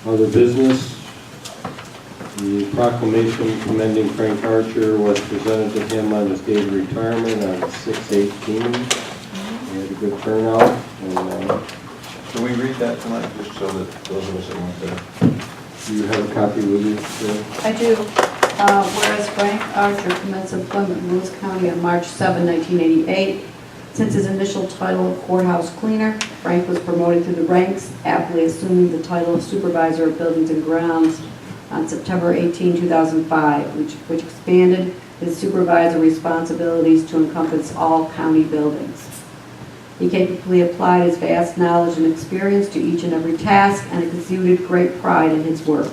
Other business, the proclamation commending Frank Archer was presented to him on his day of retirement on 6/18. We had a good turnout, and Can we read that tonight, just so that those of us that weren't there? do you have a copy with you? Sue? I do. Whereas Frank Archer commenced employment in Lewis County on March 7, 1988. Since his initial title of courthouse cleaner, Frank was promoted through the ranks, aptly assuming the title of supervisor of buildings and grounds on September 18, 2005, which expanded his supervisor responsibilities to encompass all county buildings. He capably applied his vast knowledge and experience to each and every task and exuded great pride in his work.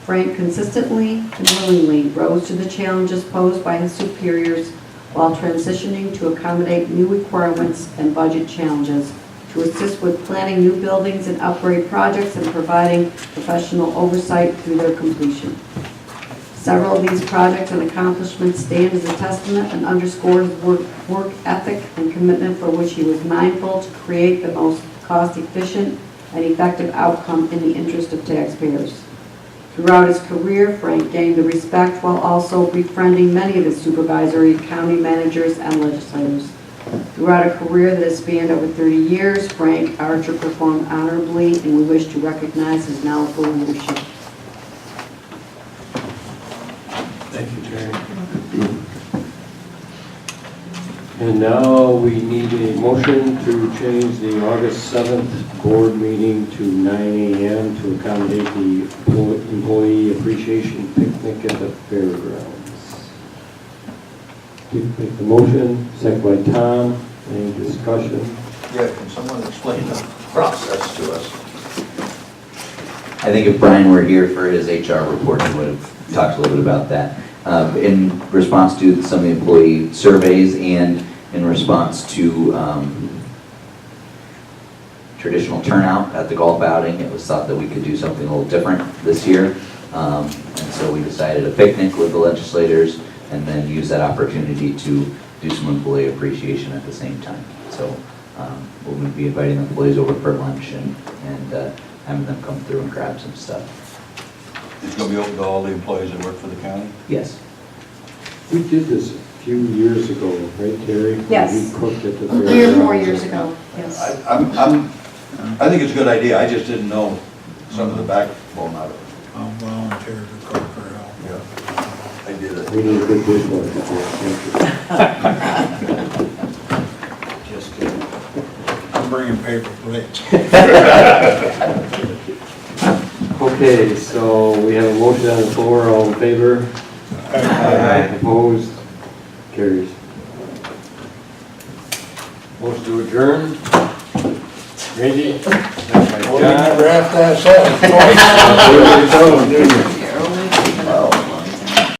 Frank consistently and willingly rose to the challenges posed by his superiors while transitioning to accommodate new requirements and budget challenges, to assist with planning new buildings and upgrade projects and providing professional oversight through their completion. Several of these projects and accomplishments stand as a testament and underscore his work ethic and commitment for which he was mindful to create the most cost-efficient and effective outcome in the interest of taxpayers. Throughout his career, Frank gained the respect while also befriending many of his supervisory county managers and legislators. Throughout a career that has spanned over 30 years, Frank Archer performed honorably, and we wish to recognize his knowledgeable leadership. Thank you, Jerry. And now we need a motion to change the August 7th board meeting to 9 a.m. to accommodate the employee appreciation picnic at the fairgrounds. You make the motion, second by Tom. Any discussion? Yeah, can someone explain the process to us? I think if Brian were here for his HR report, he would have talked a little bit about that. In response to some of the employee surveys and in response to traditional turnout at the golf outing, it was thought that we could do something a little different this year. And so we decided a picnic with the legislators and then use that opportunity to do some employee appreciation at the same time. So we'll be inviting the employees over for lunch and having them come through and grab some stuff. It's going to be open to all the employees that work for the county? Yes. We did this a few years ago, right, Terry? Yes. We cooked at the 3 or 4 years ago, yes. I think it's a good idea, I just didn't know some of the backbone out of it. I'll volunteer to cook or help. Yeah, I did it. We need a good dishwasher. Just kidding. I'm bringing paper plates. Okay, so we have a motion on the floor, all in favor? Opposed? Carries. Motion to adjourn. Randy? Well, you never have to have that.